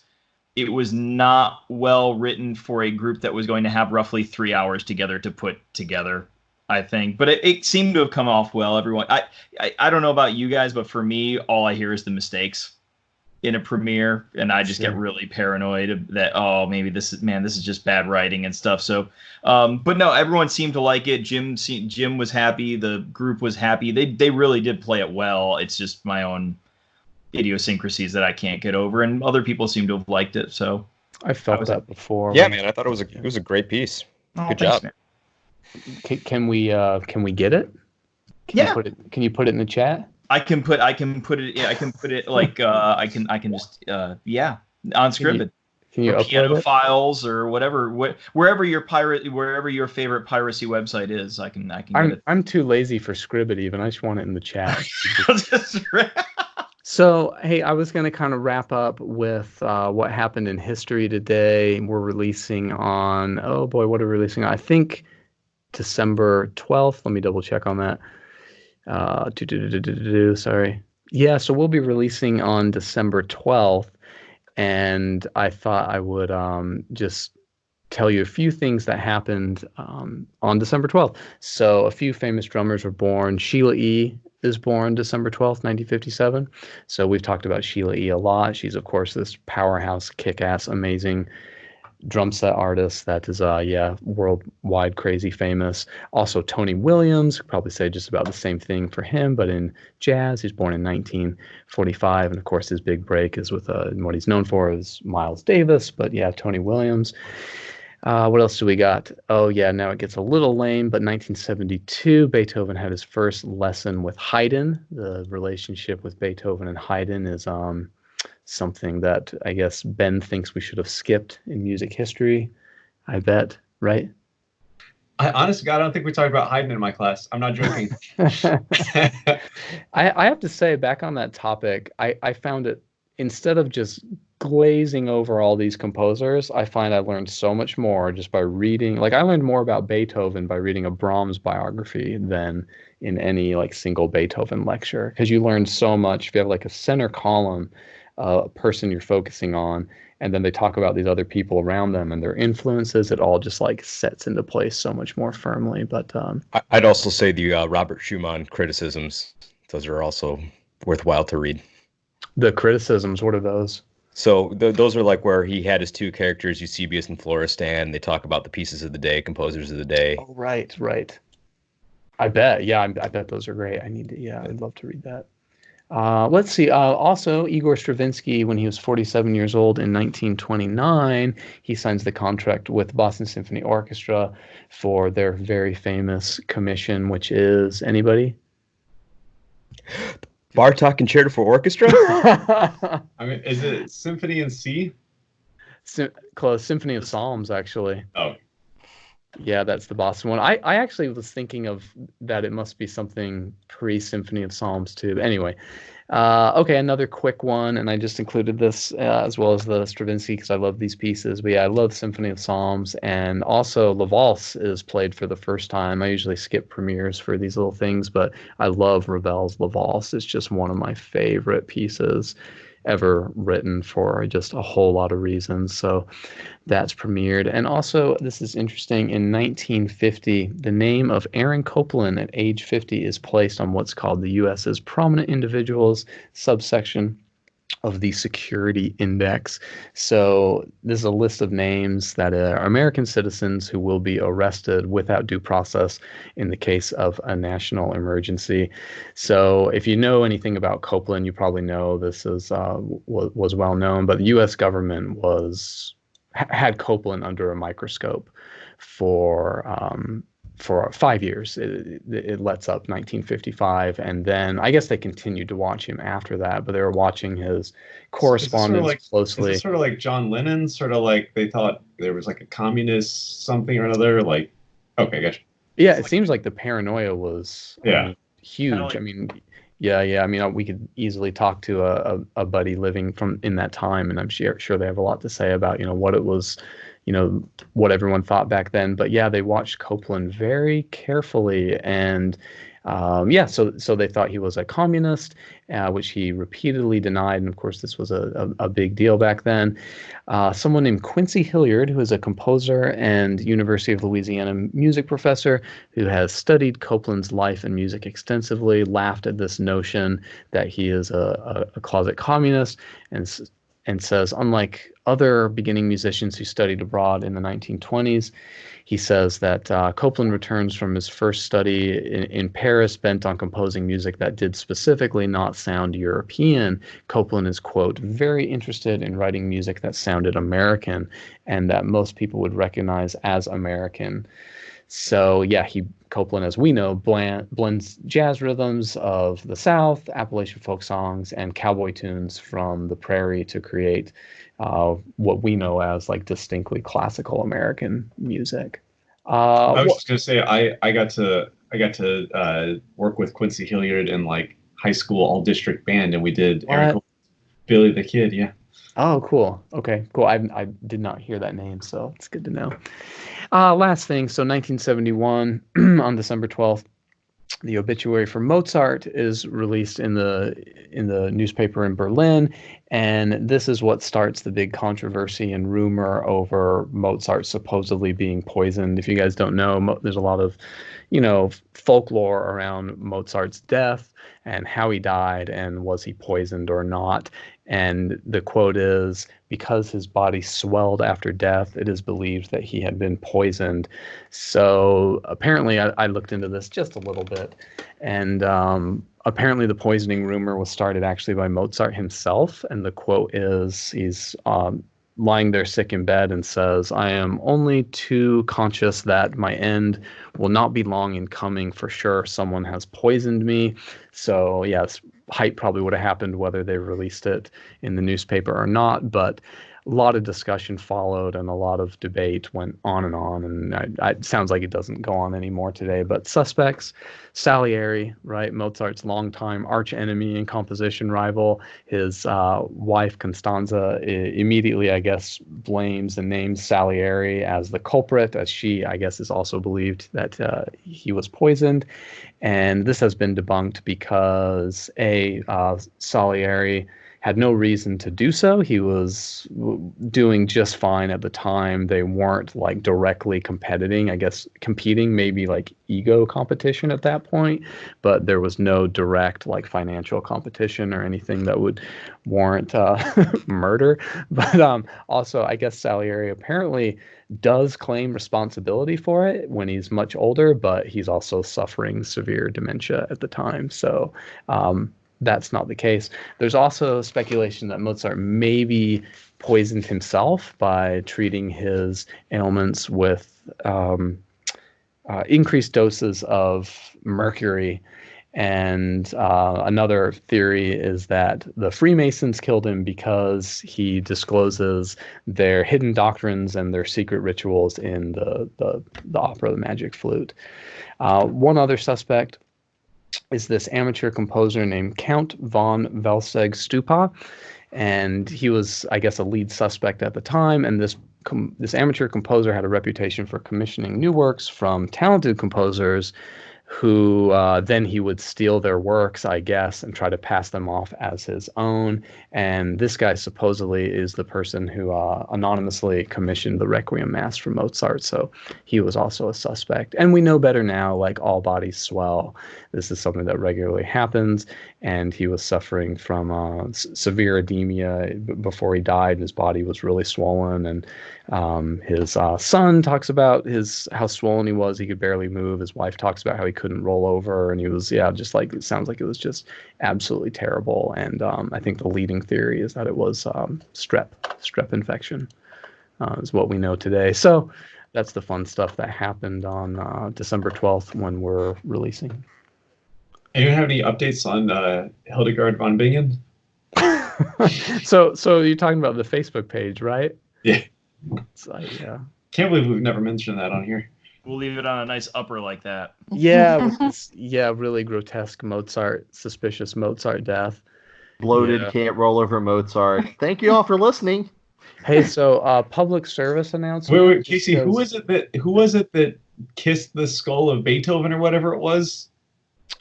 not well written for a group that was going to have roughly 3 hours together to put together, I think, but it seemed to have come off well. Everyone, I don't know about you guys, but for me, all I hear is the mistakes in a premiere, and I just get really paranoid that, oh, maybe this is just bad writing and stuff. So, but no, everyone seemed to like it. Jim was happy. The group was happy. They really did play it well. It's just my own idiosyncrasies that I can't get over, and other people seem to have liked it. So I felt that before. Yeah, man, I thought it was a great piece. Good job. Man. Can we get it? Yeah. Can you put it in the chat? I can put it. Yeah, I can put it like I can just yeah, unscripted. Can you or upload piano it? files or whatever, wherever your favorite piracy website is, I can get it. I'm too lazy for Scribd even. I just want it in the chat. Just- So, hey, I was going to kind of wrap up with what happened in history today. We're releasing on, oh boy, what are we releasing on? I think December 12th. Let me double check on that. Sorry. Yeah, so we'll be releasing on December 12th. And I thought I would just tell you a few things that happened on December 12th. So a few famous drummers were born. Sheila E. is born December 12th, 1957. So we've talked about Sheila E. a lot. She's, of course, this powerhouse, kick-ass, amazing drum set artist that is, worldwide crazy famous. Also, Tony Williams, could probably say just about the same thing for him, but in jazz. He's born in 1945, and of course, his big break is with what he's known for is Miles Davis, but yeah, Tony Williams. What else do we got? Oh, yeah, now it gets a little lame, but 1972, Beethoven had his first lesson with Haydn. The relationship with Beethoven and Haydn is something that I guess Ben thinks we should have skipped in music history. I bet, right? I honestly, I don't think we talked about Haydn in my class. I'm not joking. I have to say, back on that topic, I found it, instead of just glazing over all these composers, I find I learned so much more just by reading. Like, I learned more about Beethoven by reading a Brahms biography than in any like single Beethoven lecture, because you learn so much. If you have like a center column, a person you're focusing on, and then they talk about these other people around them and their influences, it all just like sets into place so much more firmly. But I'd also say the Robert Schumann criticisms, those are also worthwhile to read. The criticisms, what are those? So those are like where he had his two characters, Eusebius and Florestan. They talk about the pieces of the day, composers of the day. Oh, right. I bet. Yeah, I bet those are great. I'd love to read that. Let's see. Also, Igor Stravinsky, when he was 47 years old in 1929, he signs the contract with Boston Symphony Orchestra for their very famous commission, which is, anybody? Bartok Concerto for Orchestra? I mean, is it Symphony in C? Close. Symphony of Psalms, actually. Oh. Yeah, that's the Boston one. I actually was thinking of that it must be something pre-Symphony of Psalms too. But anyway, okay, another quick one, and I just included this as well as the Stravinsky because I love these pieces. But yeah, I love Symphony of Psalms, and also La Valse is played for the first time. I usually skip premieres for these little things, but I love Ravel's La Valse. It's just one of my favorite pieces ever written for just a whole lot of reasons. So that's premiered. And also, this is interesting, in 1950, the name of Aaron Copland at age 50 is placed on what's called the U.S.'s Prominent Individuals subsection of the Security Index. So this is a list of names that are American citizens who will be arrested without due process in the case of a national emergency. So if you know anything about Copland, you probably know this is was well known, but the U.S. government had Copland under a microscope for 5 years. It lets up 1955, and then I guess they continued to watch him after that, but they were watching his correspondence closely. Is it sort of like John Lennon? Sort of like they thought there was like a communist something or another? Like, okay, gotcha. Yeah, it seems like the paranoia was huge. Like, I mean, yeah. I mean, we could easily talk to a buddy living from in that time, and I'm sure they have a lot to say about what it was, what everyone thought back then. But yeah, they watched Copland very carefully, and so they thought he was a communist, which he repeatedly denied. And of course, this was a big deal back then. Someone named Quincy Hilliard, who is a composer and University of Louisiana music professor who has studied Copland's life and music extensively, laughed at this notion that he is a closet communist, and says, unlike other beginning musicians who studied abroad in the 1920s, he says that Copland returns from his first study in Paris bent on composing music that did specifically not sound European. Copland is, quote, very interested in writing music that sounded American and that most people would recognize as American. So yeah, Copland, as we know, blends jazz rhythms of the South, Appalachian folk songs, and cowboy tunes from the prairie to create what we know as like distinctly classical American music. I was just gonna say I got to work with Quincy Hilliard in like high school all district band, and we did Aaron Billy the Kid. Yeah. Oh, cool. Okay, cool. I did not hear that name, so it's good to know. Last thing, so 1971, on December 12th, the obituary for Mozart is released in the newspaper in Berlin, and this is what starts the big controversy and rumor over Mozart supposedly being poisoned. If you guys don't know, there's a lot of, folklore around Mozart's death and how he died and was he poisoned or not. And the quote is, because his body swelled after death, it is believed that he had been poisoned. So apparently I looked into this just a little bit, and apparently the poisoning rumor was started actually by Mozart himself. And the quote is, he's lying there sick in bed and says, "I am only too conscious that my end will not be long in coming. For sure, someone has poisoned me." So yes, hype probably would have happened whether they released it in the newspaper or not, but a lot of discussion followed and a lot of debate went on, and it sounds like it doesn't go on anymore today. But suspects: Salieri, right, Mozart's longtime arch enemy and composition rival. His wife Constanza immediately, I guess, blames and names Salieri as the culprit, as she, I guess, is also believed that he was poisoned. And this has been debunked because Salieri had no reason to do so. He was doing just fine at the time. They weren't like directly competing, I guess competing, maybe like ego competition at that point, but there was no direct like financial competition or anything that would warrant murder. But also, I guess Salieri apparently does claim responsibility for it when he's much older, but he's also suffering severe dementia at the time. So that's not the case. There's also speculation that Mozart maybe poisoned himself by treating his ailments with increased doses of mercury. And another theory is that the Freemasons killed him because he discloses their hidden doctrines and their secret rituals in the opera The Magic Flute. One other suspect is this amateur composer named Count von Welseg-Stupa, and he was, I guess, a lead suspect at the time. And this amateur composer had a reputation for commissioning new works from talented composers, who then he would steal their works, I guess, and try to pass them off as his own. And this guy supposedly is the person who anonymously commissioned the Requiem Mass for Mozart. So he was also a suspect. And we know better now, like all bodies swell. This is something that regularly happens. And he was suffering from severe edema before he died. His body was really swollen. And his son talks about how swollen he was. He could barely move. His wife talks about how he couldn't roll over. And he was, just like, it sounds like it was just absolutely terrible. And I think the leading theory is that it was strep infection is what we know today. So that's the fun stuff that happened on December 12th when we're releasing. Anyone have any updates on Hildegard von Bingen? So you're talking about the Facebook page, right? Yeah. Yeah. Can't believe we've never mentioned that on here. We'll leave it on a nice upper like that. Yeah, with this, really grotesque suspicious Mozart death. Bloated, can't roll over Mozart. Thank you all for listening. Hey, so public service announcement. Wait, Casey, who was it that kissed the skull of Beethoven or whatever it was?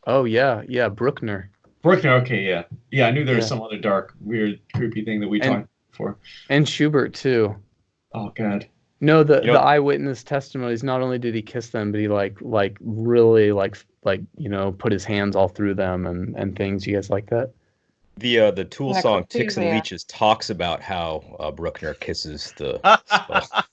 Oh yeah, Bruckner. Bruckner, okay, yeah. I knew there was some other dark, weird, creepy thing that we talked before. And Schubert too. Oh God. No, the eyewitness testimonies. Not only did he kiss them, but he really put his hands all through them and things. You guys like that? The Tool song "Ticks and Leeches" talks about how Bruckner kisses the skull.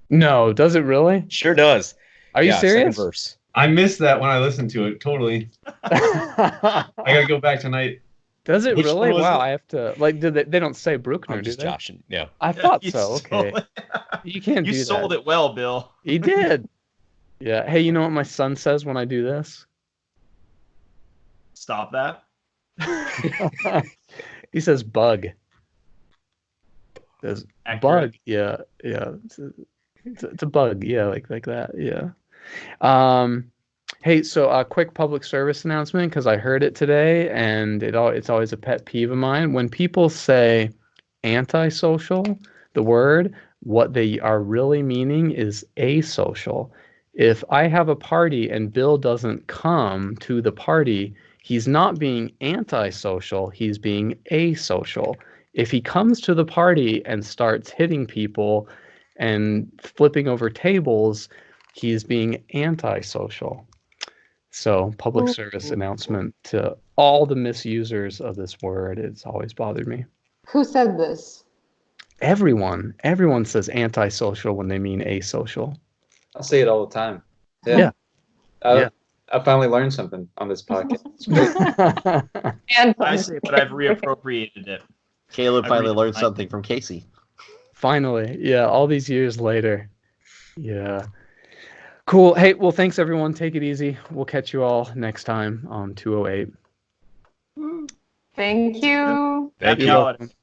No, does it really? Sure does. Are you serious? Second verse. I missed that when I listened to it. Totally. I gotta go back tonight. Does it really? Wow, I have to they don't say Bruckner, I'm just do they? joshing. Yeah. I thought so. Okay. You can't do that. You sold it well, Bill. He did. Yeah. Hey, you know what my son says when I do this? Stop that. He says bug. Says Accurate. bug. Yeah. Yeah. It's a bug. Yeah. Like that. Yeah. Hey, so a quick public service announcement because I heard it today, and it's always a pet peeve of mine when people say antisocial. The word, what they are really meaning is asocial. If I have a party and Bill doesn't come to the party, he's not being antisocial, he's being asocial. If he comes to the party and starts hitting people and flipping over tables, he's being antisocial. So, public service announcement to all the misusers of this word. It's always bothered me. Who said this? Everyone says antisocial when they mean asocial. I say it all the time. Yeah. Yeah. I finally learned something on this podcast. It's great. And I say, but I've reappropriated it. Caleb I finally read- learned I- something from Casey. Finally. Yeah. All these years later. Yeah. Cool. Hey, well, thanks everyone. Take it easy. We'll catch you all next time on 208. Thank you. Thank Happy you. holidays.